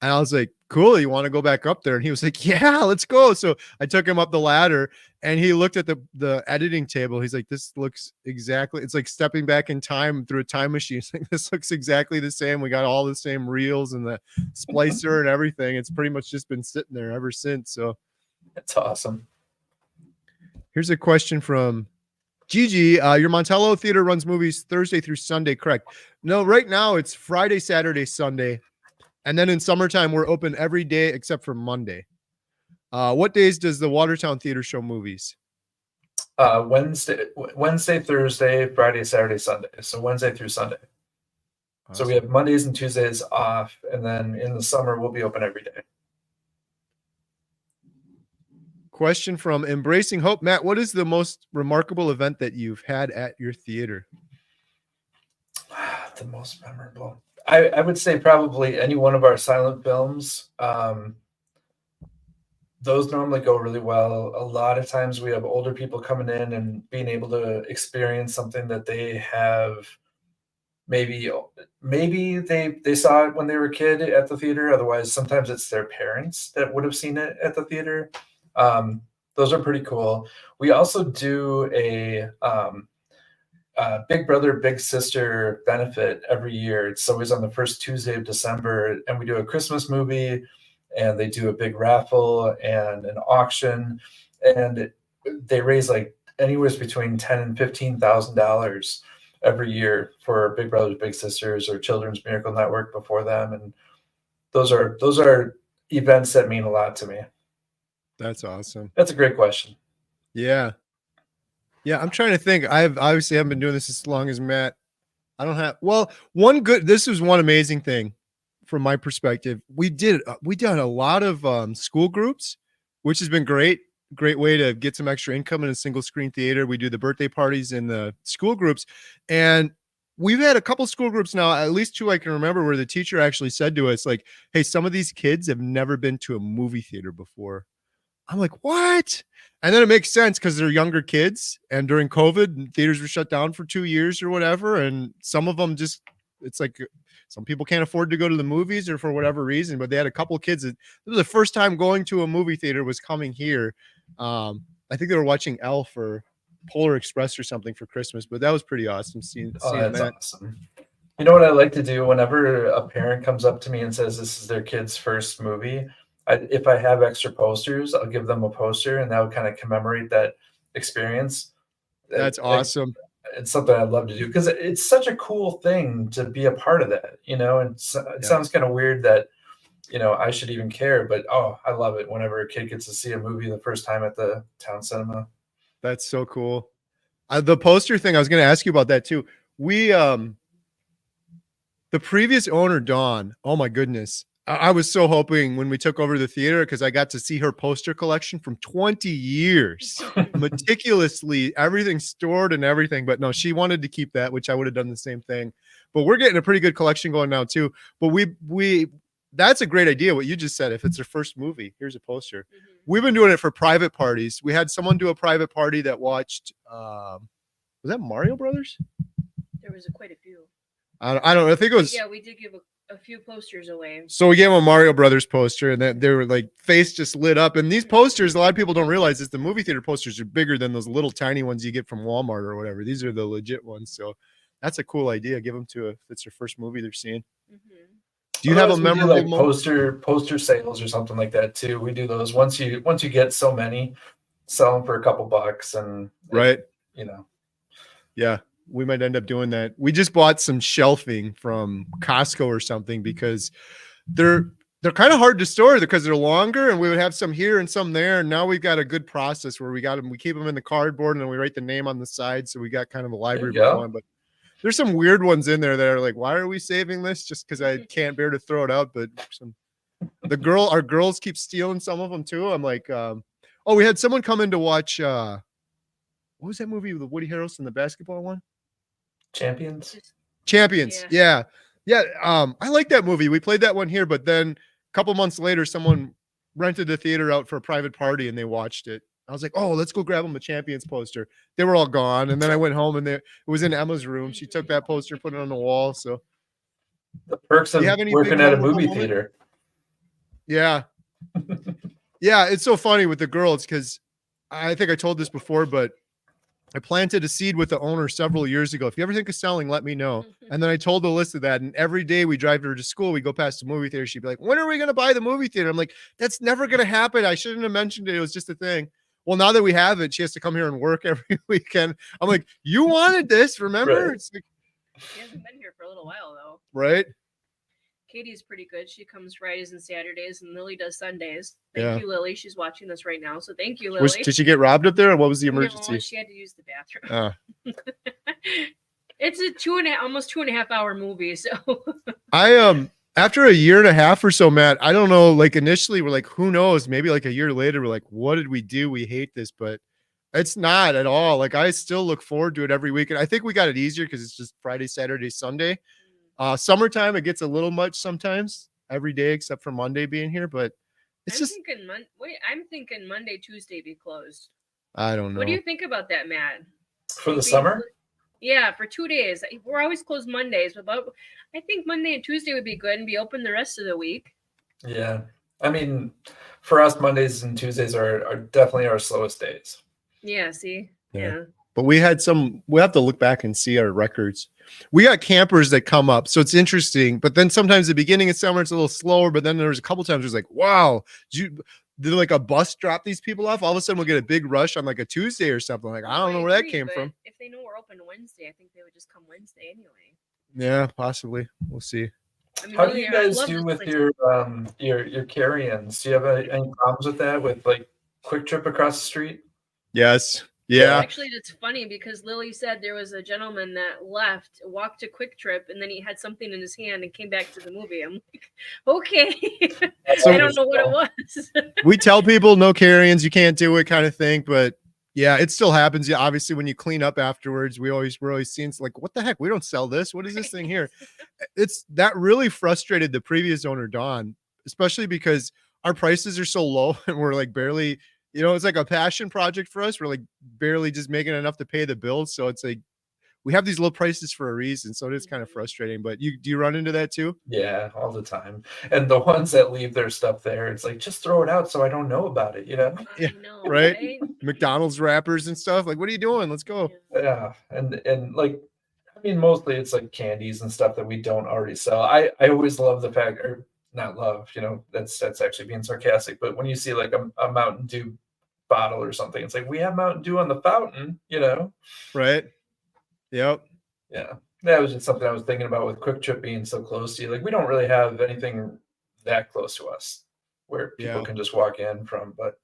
And I was like, cool, you want to go back up there? And he was like, yeah, let's go. So I took him up the ladder, and he looked at the editing table. He's like, this looks exactly, it's like stepping back in time through a time machine. He's like, this looks exactly the same. We got all the same reels and the splicer and everything. It's pretty much just been sitting there ever since. So that's awesome. Here's a question from Gigi. Your Montello Theater runs movies Thursday through Sunday, correct? No, right now it's Friday, Saturday, Sunday. And then in summertime, we're open every day except for Monday. What days does the Watertown Theater show movies? Wednesday, Thursday, Friday, Saturday, Sunday. So Wednesday through Sunday. Awesome. So we have Mondays and Tuesdays off. And then in the summer, we'll be open every day. Question from Embracing Hope. Matt, what is the most remarkable event that you've had at your theater? The most memorable. I would say probably any one of our silent films. Those normally go really well. A lot of times we have older people coming in and being able to experience something that they have maybe they saw it when they were a kid at the theater. Otherwise, sometimes it's their parents that would have seen it at the theater. Those are pretty cool. We also do a Big Brother, Big Sister benefit every year. It's always on the first Tuesday of December, and we do a Christmas movie, and they do a big raffle and an auction, and they raise like anywhere between $10,000 and $15,000 every year for Big Brothers Big Sisters or Children's Miracle Network before them, and those are events that mean a lot to me. That's awesome. That's a great question. Yeah. Yeah, I'm trying to think. I've obviously haven't been doing this as long as Matt. I don't have, well, this was one amazing thing from my perspective. We did a lot of school groups, which has been great way to get some extra income in a single screen theater. We do the birthday parties in the school groups, and we've had a couple school groups now, at least 2 I can remember, where the teacher actually said to us, like, hey, some of these kids have never been to a movie theater before. I'm like, what? And then it makes sense because they're younger kids, and during COVID, theaters were shut down for 2 years or whatever. And some of them just, it's like some people can't afford to go to the movies or for whatever reason, but they had a couple of kids that this was the first time going to a movie theater was coming here. I think they were watching Elf or Polar Express or something for Christmas, but that was pretty awesome seeing that. Awesome. You know what I like to do whenever a parent comes up to me and says this is their kid's first movie? If I have extra posters, I'll give them a poster, and that would kind of commemorate that experience. That's awesome. It's something I'd love to do because it's such a cool thing to be a part of that, you know, and it sounds kind of weird that, you know, I should even care, but I love it whenever a kid gets to see a movie the first time at the town cinema. That's so cool. The poster thing, I was going to ask you about that too. We, the previous owner, Dawn, oh my goodness. I was so hoping when we took over the theater, because I got to see her poster collection from 20 years, meticulously, everything stored and everything. But no, she wanted to keep that, which I would have done the same thing. But we're getting a pretty good collection going now too. But that's a great idea, what you just said. If it's their first movie, here's a poster. We've been doing it for private parties. We had someone do a private party that watched, was that Mario Brothers? There was quite a few. I don't know. I think it was. Yeah, we did give a few posters away. So we gave them a Mario Brothers poster, and then they were like, face just lit up. And these posters, a lot of people don't realize this. The movie theater posters are bigger than those little tiny ones you get from Walmart or whatever. These are the legit ones. So that's a cool idea. Give them to if it's their first movie they're seeing. Do you have a memorable poster sales or something like that too? We do those once you get so many, sell them for a couple bucks, and right, you know, yeah. We might end up doing that. We just bought some shelving from Costco or something because they're kind of hard to store because they're longer, and we would have some here and some there. And now we've got a good process where we keep them in the cardboard, and then we write the name on the side. So we got kind of a library going, but there's some weird ones in there that are like, why are we saving this? Just because I can't bear to throw it out. But our girls keep stealing some of them too. I'm like, we had someone come in to watch, what was that movie with Woody Harrelson, the basketball one? Champions. Yeah. I like that movie. We played that one here, but then a couple months later, someone rented the theater out for a private party and they watched it. I was like, oh, let's go grab them a Champions poster. They were all gone. And then I went home and it was in Emma's room. She took that poster, put it on the wall. So the perks of working at a movie theater. Yeah. Yeah. It's so funny with the girls, because I think I told this before, but I planted a seed with the owner several years ago. If you ever think of selling, let me know. And then I told Alyssa that. And every day we drive her to school, we go past the movie theater. She'd be like, when are we going to buy the movie theater? I'm like, that's never going to happen. I shouldn't have mentioned it. It was just a thing. Well, now that we have it, she has to come here and work every weekend. I'm like, you wanted this, remember? Right. It's like, she hasn't been here for a little while, though. Right? Katie's pretty good. She comes Fridays and Saturdays, and Lily does Sundays. Thank you, Lily. She's watching this right now, so thank you, Lily. Did she get robbed up there, or what was the emergency? No, she had to use the bathroom. It's a almost 2.5 hour movie, so I after a year and a half or so, Matt, I don't know, like initially we're like, who knows? Maybe like a year later, we're like, what did we do? We hate this, but it's not at all. Like I still look forward to it every week. And I think we got it easier because it's just Friday, Saturday, Sunday. Summertime, it gets a little much sometimes, every day except for Monday being here, but it's I'm thinking Monday, Tuesday be closed. I don't know. What do you think about that, Matt? For the summer? Yeah, for 2 days. We're always closed Mondays, but I think Monday and Tuesday would be good and be open the rest of the week. Yeah. I mean, for us, Mondays and Tuesdays are definitely our slowest days. Yeah, see? Yeah. But we have to look back and see our records. We got campers that come up, so it's interesting. But then sometimes the beginning of summer, it's a little slower. But then there's a couple times it's like, wow, did like a bus drop these people off? All of a sudden we'll get a big rush on like a Tuesday or something. Like, I don't know where that came from. If they know we're open Wednesday, I think they would just come Wednesday anyway. Yeah, possibly. We'll see. I mean, how do you guys do with your carry-ins? Do you have any problems with that, with like Quick Trip across the street? Yes. Yeah. Actually, it's funny because Lily said there was a gentleman that walked to Quick Trip, and then he had something in his hand and came back to the movie. I'm like, okay. I don't know what it was. We tell people no carry-ins, you can't do it kind of thing, but yeah, it still happens. Yeah, obviously when you clean up afterwards, we're always seeing it's like, what the heck? We don't sell this. What is this thing here? It's that really frustrated the previous owner, Dawn, especially because our prices are so low and we're like barely, it's like a passion project for us. We're like barely just making enough to pay the bills. So it's like we have these low prices for a reason. So it is kind of frustrating. But do you run into that too? Yeah, all the time. And the ones that leave their stuff there, it's like, just throw it out so I don't know about it, Yeah, right? McDonald's wrappers and stuff. Like, what are you doing? Let's go. Yeah. And like, I mean, mostly it's like candies and stuff that we don't already sell. I always love the fact, or not love, that's actually being sarcastic, but when you see like a Mountain Dew bottle or something, it's like, we have Mountain Dew on the fountain, Right. Yep. Yeah. That was just something I was thinking about with Quick Trip being so close to you. Like, we don't really have anything that close to us where people can just walk in from, but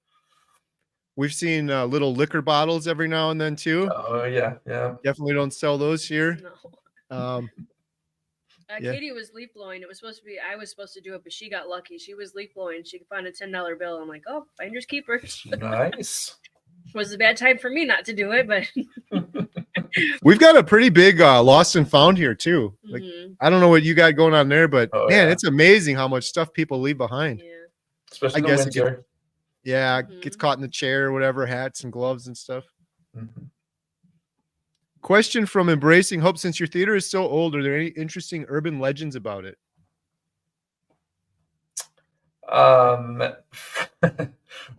we've seen little liquor bottles every now and then too. Oh yeah. Definitely don't sell those here. No. Katie was leaf blowing. I was supposed to do it, but she got lucky. She was leaf blowing. She found a $10 bill. I'm like, oh, finders keepers. Nice. Was a bad time for me not to do it, but we've got a pretty big lost and found here too. Like, I don't know what you got going on there, but man, it's amazing how much stuff people leave behind. Yeah. Especially in the winter. Gets caught in the chair or whatever, hats and gloves and stuff. Question from Embracing Hope: since your theater is so old, are there any interesting urban legends about it?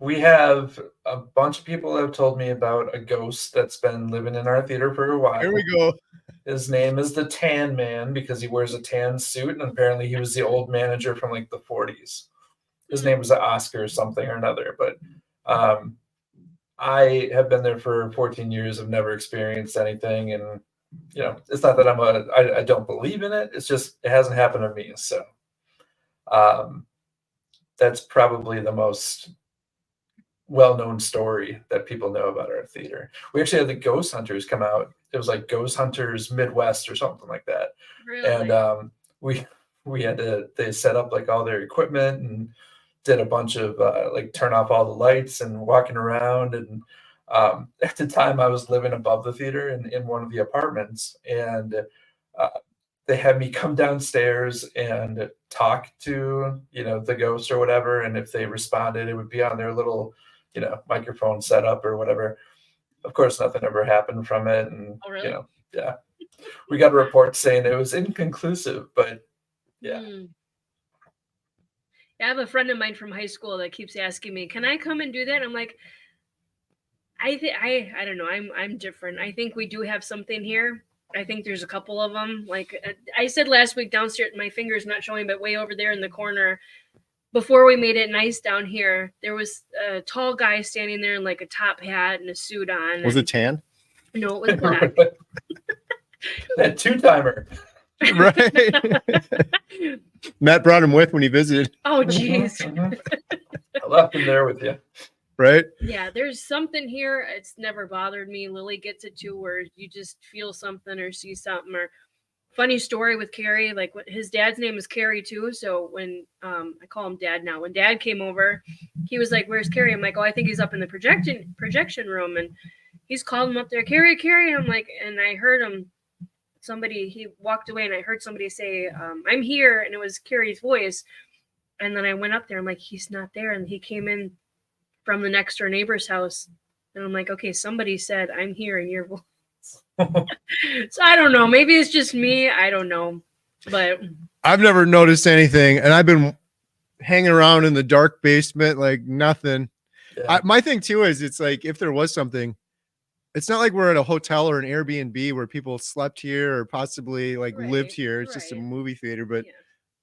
We have a bunch of people that have told me about a ghost that's been living in our theater for a while. Here we go. His name is the Tan Man because he wears a tan suit, and apparently he was the old manager from like the 40s. His name was Oscar or something or another, but I have been there for 14 years. I've never experienced anything, and it's not that I don't believe in it. It's just it hasn't happened to me. So that's probably the most well-known story that people know about our theater. We actually had the Ghost Hunters come out. It was like Ghost Hunters Midwest or something like that. Really? And we had they set up like all their equipment and did a bunch of like turn off all the lights and walking around. And at the time I was living above the theater in one of the apartments, and they had me come downstairs and talk to, the ghost or whatever. And if they responded, it would be on their little, microphone setup or whatever. Of course, nothing ever happened from it. And, oh, really? Yeah, we got a report saying it was inconclusive, but yeah. I have a friend of mine from high school that keeps asking me, can I come and do that? I'm like, I don't know. I'm different. I think we do have something here. I think there's a couple of them. Like I said last week downstairs, my finger's not showing, but way over there in the corner, before we made it nice down here, there was a tall guy standing there in like a top hat and a suit on. Was it tan? No, it was black. That two-timer. Right. Matt brought him with when he visited. Oh, geez. I left him there with you. Right? Yeah, there's something here. It's never bothered me. Lily gets it too, where you just feel something or see something. Or funny story with Carrie, like his dad's name is Carrie too. So when I call him Dad now, when Dad came over, he was like, "Where's Carrie?" I'm like, "Oh, I think he's up in the projection room." And he's called him up there, Carrie. And I'm like, and I heard him somebody, he walked away and I heard somebody say, I'm here. And it was Carrie's voice. And then I went up there. I'm like, he's not there. And he came in from the next door neighbor's house. And I'm like, okay, somebody said, I'm here in your voice. So I don't know. Maybe it's just me. I don't know. But I've never noticed anything. And I've been hanging around in the dark basement like nothing. Yeah. My thing too is it's like if there was something, it's not like we're at a hotel or an Airbnb where people slept here or possibly like lived here. It's just a movie theater. But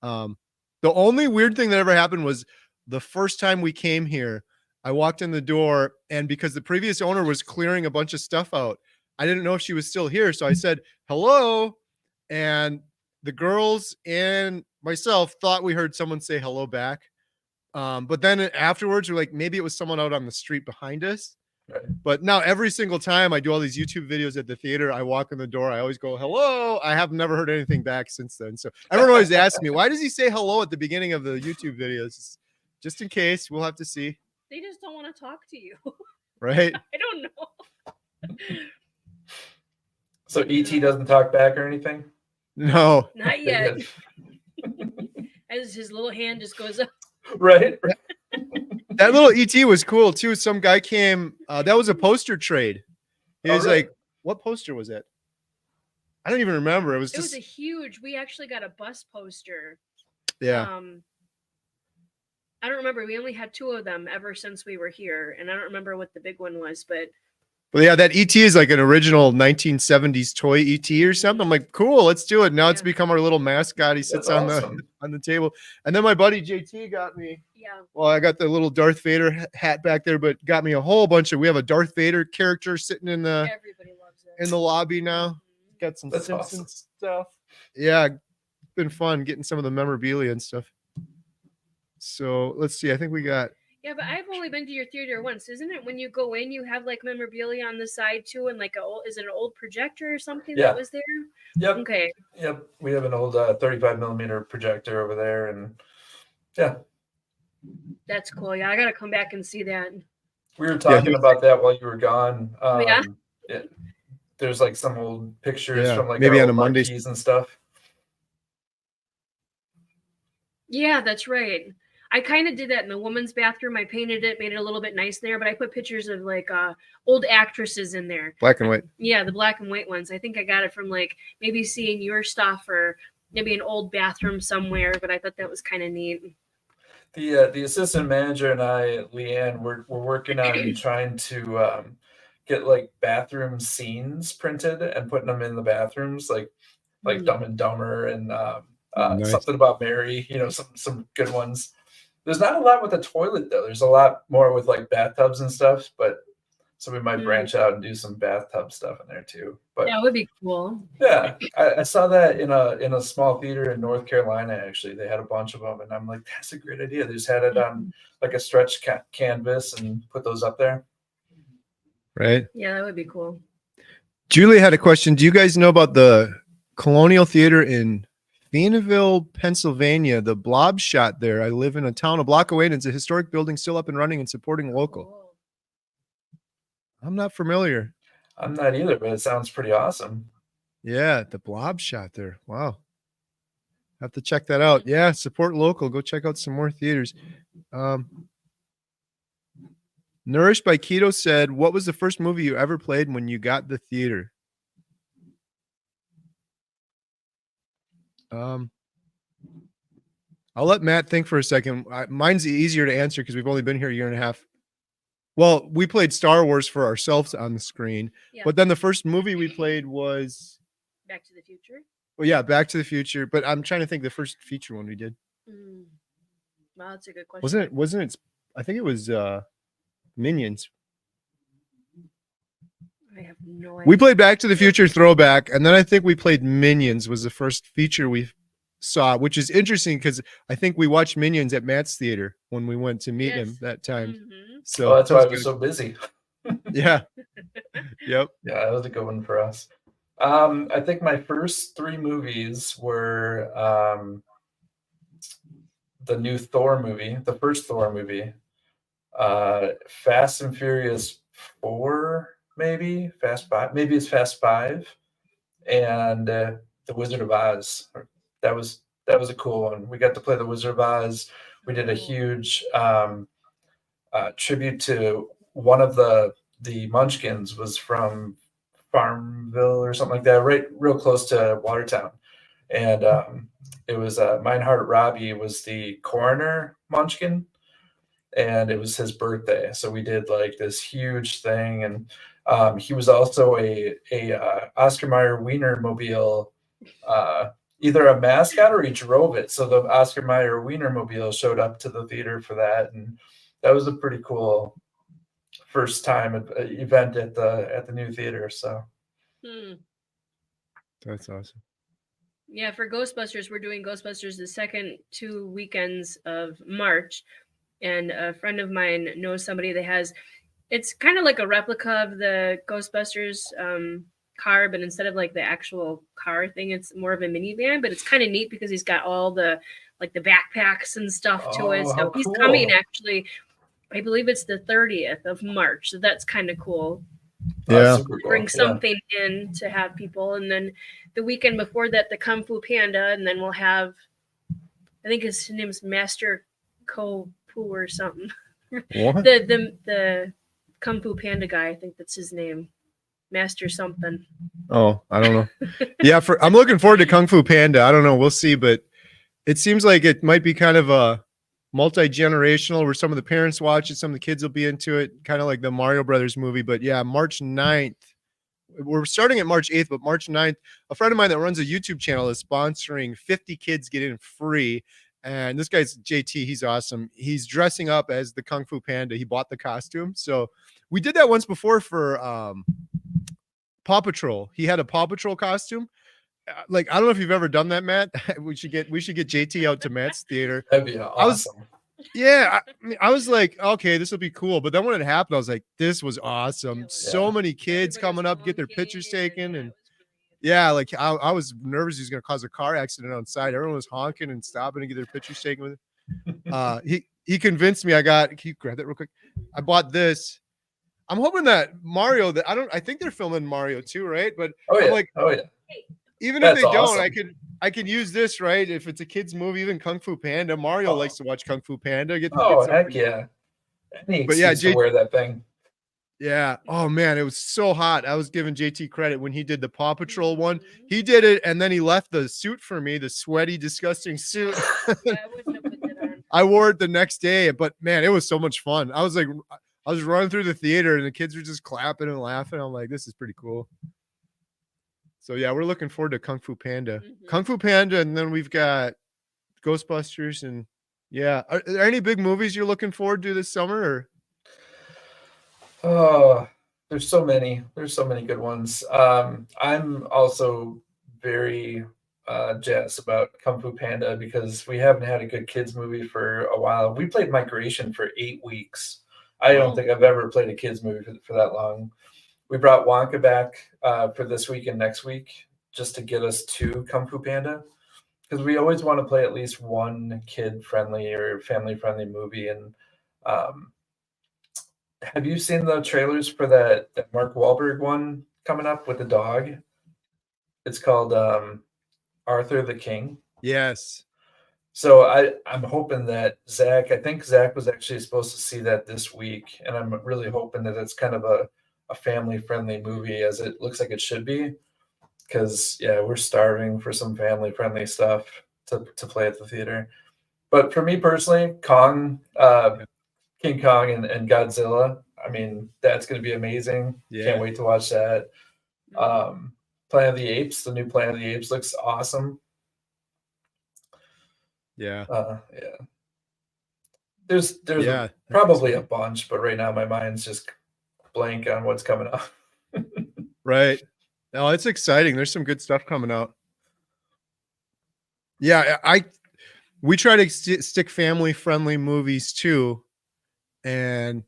the only weird thing that ever happened was the first time we came here, I walked in the door, and because the previous owner was clearing a bunch of stuff out, I didn't know if she was still here. So I said, hello. And the girls and myself thought we heard someone say hello back. But then afterwards, we're like, maybe it was someone out on the street behind us. Right. But now every single time I do all these YouTube videos at the theater, I walk in the door, I always go, hello. I have never heard anything back since then. So everyone always asks me, why does he say hello at the beginning of the YouTube videos? Just in case, we'll have to see. They just don't want to talk to you. Right? I don't know. So E.T. doesn't talk back or anything? No. Not yet. As his little hand just goes up. Right. That little ET was cool too. Some guy came, that was a poster trade. He was like, what poster was it? I don't even remember. It was a huge, we actually got a bus poster. Yeah. I don't remember. We only had 2 of them ever since we were here. And I don't remember what the big one was, but yeah, that ET is like an original 1970s toy ET or something. I'm like, cool, let's do it. Now it's become our little mascot. He sits on the table. And then my buddy JT got me. Yeah. Well, I got the little Darth Vader hat back there, but got me a whole bunch of. We have a Darth Vader character sitting in the lobby now. Got some Simpsons stuff. Yeah, it's been fun getting some of the memorabilia and stuff. So let's see. I think we got. Yeah, but I've only been to your theater once. Isn't it when you go in, you have like memorabilia on the side too, and like is it an old projector or something that was there? Yep. Okay. Yep. We have an old 35 millimeter projector over there, and yeah. That's cool. Yeah, I gotta come back and see that. We were talking about that while you were gone. Yeah. There's like some old pictures from like maybe our on a Monday and stuff. Yeah, that's right. I kind of did that in the woman's bathroom. I painted it, made it a little bit nice there, but I put pictures of like old actresses in there. Black and white. Yeah, the black and white ones. I think I got it from like maybe seeing your stuff or maybe an old bathroom somewhere, but I thought that was kind of neat. The assistant manager and I, Leanne, we're working on trying to get like bathroom scenes printed and putting them in the bathrooms, like Dumb and Dumber and Something About Mary, some good ones. There's not a lot with the toilet though. There's a lot more with like bathtubs and stuff, but so we might branch out and do some bathtub stuff in there too. But that would be cool. Yeah, I saw that in a small theater in North Carolina. Actually, they had a bunch of them, and I'm like, that's a great idea. They just had it on like a stretched canvas and put those up there. Right. Yeah, that would be cool. Julie had a question. Do you guys know about the Colonial Theater in Phoenixville, Pennsylvania? The Blob shot there. I live in a town a block away, and it's a historic building still up and running and supporting local. Cool. I'm not familiar. I'm not either, but it sounds pretty awesome. Yeah, the Blob shot there. Wow. Have to check that out. Yeah, support local. Go check out some more theaters. Nourished by Keto said, what was the first movie you ever played when you got the theater? I'll let Matt think for a second. Mine's easier to answer because we've only been here a year and a half. Well, we played Star Wars for ourselves on the screen, but then the first movie we played was Back to the Future. Well, yeah, Back to the Future. But I'm trying to think the first feature one we did. Wow, that's a good question. Wasn't it? I think it was Minions. I have no idea. We played Back to the Future Throwback, and then I think we played Minions was the first feature we saw, which is interesting because I think we watched Minions at Matt's theater when we went to meet him that time. So that's why I was so busy. Yeah. Yep. Yeah, that was a good one for us. I think my first 3 movies were the new Thor movie, the first Thor movie, Fast and Furious 4, maybe Fast 5, maybe it's Fast 5, and the Wizard of Oz. That was a cool one. We got to play the Wizard of Oz. We did a huge tribute to one of the Munchkins was from Farmville or something like that, right, real close to Watertown, and it was Meinhard Robbie was the coroner Munchkin, and it was his birthday, so we did like this huge thing, and he was also a Oscar Mayer Wienermobile, either a mascot or he drove it. So the Oscar Mayer Wienermobile showed up to the theater for that, and that was a pretty cool first time event at the new theater. So that's awesome. Yeah, for Ghostbusters, we're doing Ghostbusters the second 2 weekends of March, and a friend of mine knows somebody that has, it's kind of like a replica of the Ghostbusters car, but instead of like the actual car thing, it's more of a minivan, but it's kind of neat because he's got all the like the backpacks and stuff to it. So he's coming actually, I believe it's the 30th of March. So that's kind of cool. Yeah. Super cool. Bring something in to have people. And then the weekend before that, the Kung Fu Panda. And then we'll have, I think his name's Master Ko Pu or something. What? The Kung Fu Panda guy, I think that's his name. Master something. Oh, I don't know. Yeah, I'm looking forward to Kung Fu Panda. I don't know. We'll see, but it seems like it might be kind of a multi-generational where some of the parents watch it, some of the kids will be into it, kind of like the Mario Brothers movie. But yeah, March 9th. We're starting at March 8th, but March 9th, a friend of mine that runs a YouTube channel is sponsoring 50 kids get in free. And this guy's JT. He's awesome. He's dressing up as the Kung Fu Panda. He bought the costume. So we did that once before for Paw Patrol. He had a Paw Patrol costume. Like, I don't know if you've ever done that, Matt. we should get JT out to Matt's theater. That'd be awesome. I was like, okay, this will be cool. But then when it happened, I was like, this was awesome. So many kids coming up, get their pictures taken. And yeah, like I was nervous he was going to cause a car accident on site. Everyone was honking and stopping to get their pictures taken with it. He convinced me. Can you grab that real quick? I bought this. I'm hoping that Mario, I think they're filming Mario too, right? But I'm like, even if they don't, I can use this, right? If it's a kid's movie, even Kung Fu Panda, Mario likes to watch Kung Fu Panda. Heck yeah! But yeah, to wear that thing. Yeah. Oh man, it was so hot. I was giving JT credit when he did the Paw Patrol one. He did it, and then he left the suit for me, the sweaty, disgusting suit. I wore it the next day, but man, it was so much fun. I was running through the theater, and the kids were just clapping and laughing. I'm like, this is pretty cool. So yeah, we're looking forward to Kung Fu Panda. Kung Fu Panda, and then we've got Ghostbusters, and yeah. Are there any big movies you're looking forward to this summer? Or? Oh, there's so many. There's so many good ones. I'm also very jazzed about Kung Fu Panda because we haven't had a good kids movie for a while. We played Migration for 8 weeks. I don't think I've ever played a kids movie for that long. We brought Wonka back for this week and next week just to get us to Kung Fu Panda because we always want to play at least one kid-friendly or family-friendly movie. And have you seen the trailers for that Mark Wahlberg one coming up with the dog? It's called Arthur the King. Yes. So I'm hoping that I think Zach was actually supposed to see that this week, and I'm really hoping that it's kind of a family-friendly movie as it looks like it should be, because we're starving for some family-friendly stuff to play at the theater. But for me personally, King Kong and Godzilla, I mean, that's going to be amazing. Can't wait to watch that. Planet of the Apes, the new Planet of the Apes looks awesome. Yeah. There's probably a bunch, but right now my mind's just blank on what's coming up. Right. No, it's exciting. There's some good stuff coming out. Yeah, we try to stick family-friendly movies too, and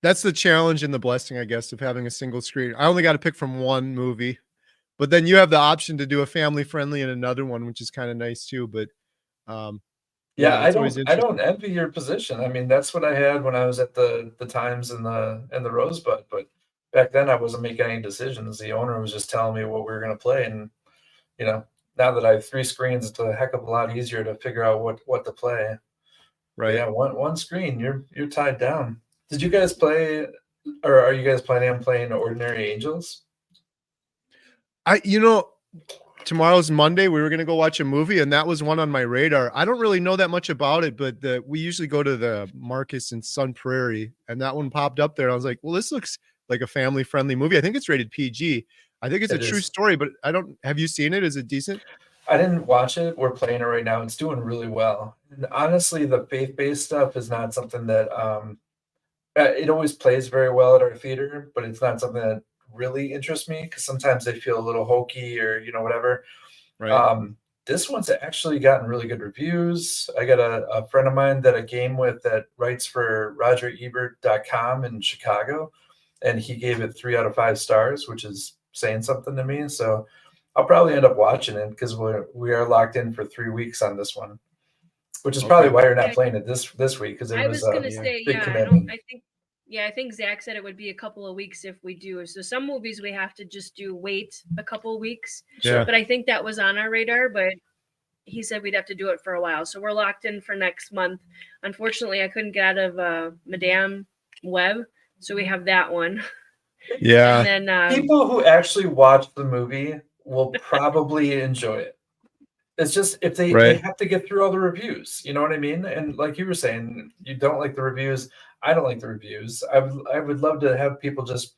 that's the challenge and the blessing, I guess, of having a single screen. I only got to pick from one movie, but then you have the option to do a family-friendly and another one, which is kind of nice too. But I don't envy your position. I mean, that's what I had when I was at the Times and the Rosebud. But back then I wasn't making any decisions. The owner was just telling me what we were going to play. And, now that I have 3 screens, it's a heck of a lot easier to figure out what to play. Right. But yeah, one screen, you're tied down. Did you guys play, or are you guys planning on playing Ordinary Angels? Tomorrow's Monday. We were going to go watch a movie, and that was one on my radar. I don't really know that much about it, but we usually go to the Marcus in Sun Prairie, and that one popped up there. I was like, well, this looks like a family-friendly movie. I think it's rated PG. I think it's a true story, but have you seen it? Is it decent? I didn't watch it. We're playing it right now. It's doing really well. And honestly, the faith-based stuff is not something that it always plays very well at our theater, but it's not something that really interests me because sometimes they feel a little hokey or whatever. Right. This one's actually gotten really good reviews. I got a friend of mine that I game with that writes for RogerEbert.com in Chicago, and he gave it 3 out of 5 stars, which is saying something to me. So I'll probably end up watching it because we are locked in for 3 weeks on this one, which is probably why you're not playing it this week, because it was going to say, big commitment. I think Zach said it would be a couple of weeks if we do. So some movies we have to just wait a couple of weeks. Yeah. But I think that was on our radar, but he said we'd have to do it for a while. So we're locked in for next month. Unfortunately, I couldn't get out of Madame Web, so we have that one. Yeah. And then people who actually watch the movie will probably enjoy it. It's just if they have to get through all the reviews, you know what I mean? And like you were saying, you don't like the reviews. I don't like the reviews. I would love to have people just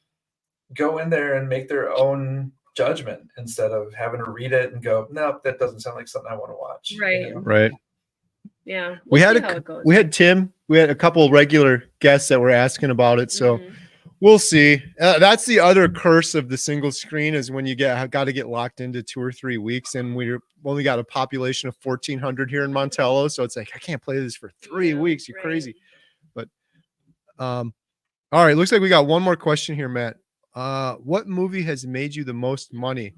go in there and make their own judgment instead of having to read it and go, nope, that doesn't sound like something I want to watch. Right. Right. Yeah. We had Tim. We had a couple regular guests that were asking about it. So we'll see. That's the other curse of the single screen is when you got to get locked into 2 or 3 weeks, and we've only got a population of 1,400 here in Montello. So it's like, I can't play this for 3 weeks. You're crazy. But all right. Looks like we got one more question here, Matt. What movie has made you the most money?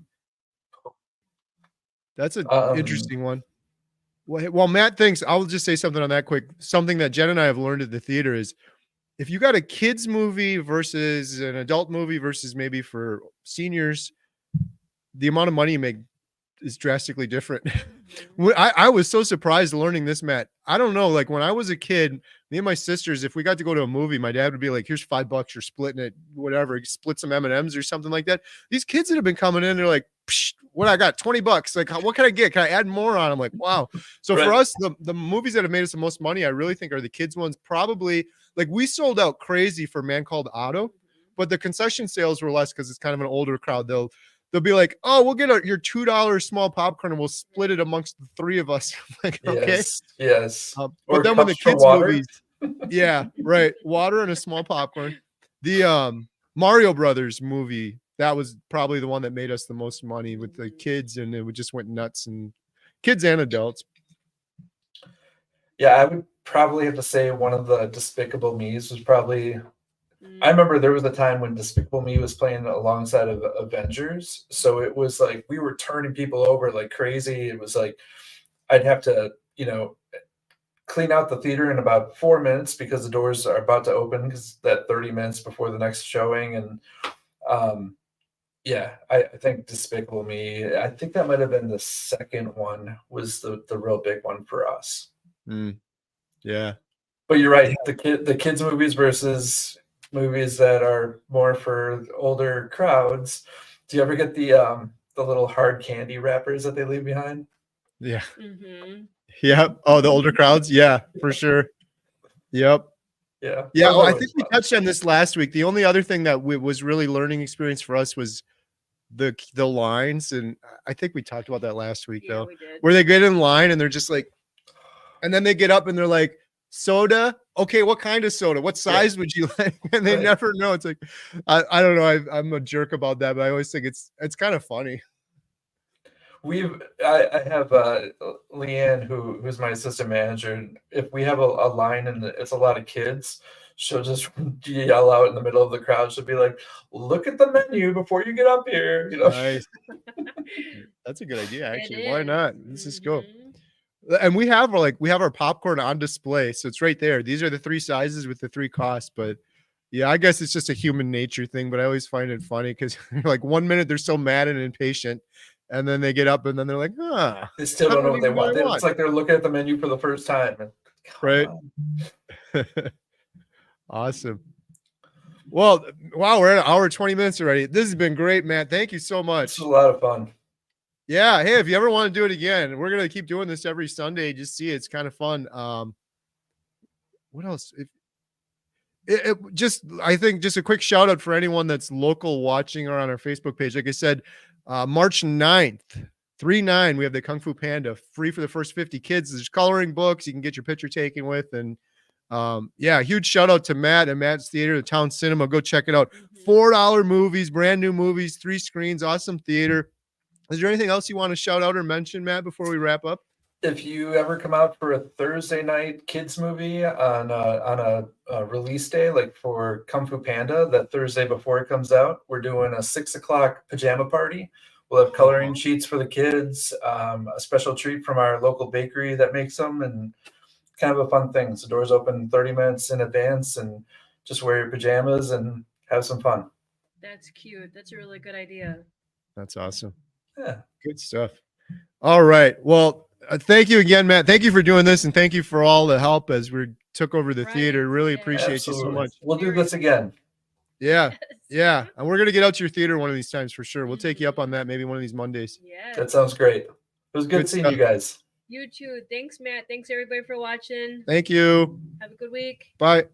That's an interesting one. Well, Matt thinks, I'll just say something on that quick. Something that Jen and I have learned at the theater is if you got a kids movie versus an adult movie versus maybe for seniors, the amount of money you make is drastically different. I was so surprised learning this, Matt. I don't know. Like when I was a kid, me and my sisters, if we got to go to a movie, my dad would be like, here's $5, you're splitting it, whatever, split some M&Ms or something like that. These kids that have been coming in, they're like, what I got, $20. Like, what can I get? Can I add more on? I'm like, wow. So for us, the movies that have made us the most money, I really think are the kids ones. Probably like we sold out crazy for Man Called Otto, but the concession sales were less because it's kind of an older crowd. They'll be like, oh, we'll get your $2 small popcorn and we'll split it amongst the 3 of us. Like, okay. Yes. But then when the kids movies, yeah, right. Water and a small popcorn. The Mario Brothers movie, that was probably the one that made us the most money with the kids, and it just went nuts, and kids and adults. Yeah, I would probably have to say one of the Despicable Me's was probably. I remember there was a time when Despicable Me was playing alongside of Avengers, so it was like we were turning people over like crazy. It was like I'd have to, clean out the theater in about 4 minutes because the doors are about to open because that 30 minutes before the next showing. And I think Despicable Me, I think that might have been the second one, was the real big one for us. Yeah. But you're right, the kids movies versus movies that are more for older crowds. Do you ever get the little hard candy wrappers that they leave behind? Yeah. Yep. Oh, the older crowds. Yeah, for sure. Yep. Yeah. Yeah. I think we touched on this last week. The only other thing that was really learning experience for us was the lines. And I think we talked about that last week though, where they get in line and they're just like, and then they get up and they're like, soda. Okay. What kind of soda? What size would you like? And they never know. It's like, I don't know. I'm a jerk about that, but I always think it's kind of funny. I have Leanne, who's my assistant manager. If we have a line and it's a lot of kids, she'll just yell out in the middle of the crowd. She'll be like, "Look at the menu before you get up here." Nice. That's a good idea, actually. Why not? Let's just go. And we have our popcorn on display, so it's right there. These are the 3 sizes with the 3 costs, but Yeah, I guess it's just a human nature thing, but I always find it funny because like 1 minute they're so mad and impatient, and then they get up and then they're like, they still don't know what they want. It's like they're looking at the menu for the first time. And, right. Awesome. Well, wow, we're at an hour 20 minutes already. This has been great, Matt. Thank you so much. It's a lot of fun. Yeah. Hey, if you ever want to do it again, we're gonna keep doing this every Sunday. Just see, it's kind of fun. What else? I think just a quick shout out for anyone that's local watching or on our Facebook page. Like I said, March 9th, 3/9, we have the Kung Fu Panda free for the first 50 kids. There's coloring books you can get your picture taken with. And yeah, huge shout out to Matt and Matt's Theater, the Town Cinema. Go check it out. $4 movies, brand new movies, 3 screens, awesome theater. Is there anything else you want to shout out or mention, Matt, before we wrap up? If you ever come out for a Thursday night kids movie on a release day, like for Kung Fu Panda, that Thursday before it comes out, we're doing a 6 o'clock pajama party. We'll have coloring sheets for the kids, a special treat from our local bakery that makes them, and kind of a fun thing. So doors open 30 minutes in advance, and just wear your pajamas and have some fun. That's cute. That's a really good idea. That's awesome. Yeah. Good stuff. All right. Well, thank you again, Matt. Thank you for doing this, and thank you for all the help as we took over the theater. Really appreciate you so much. We'll do this again. Yeah. Yeah. And we're going to get out to your theater one of these times for sure. We'll take you up on that maybe one of these Mondays. Yeah. That sounds great. It was good seeing you guys. You too. Thanks, Matt. Thanks, everybody, for watching. Thank you. Have a good week. Bye.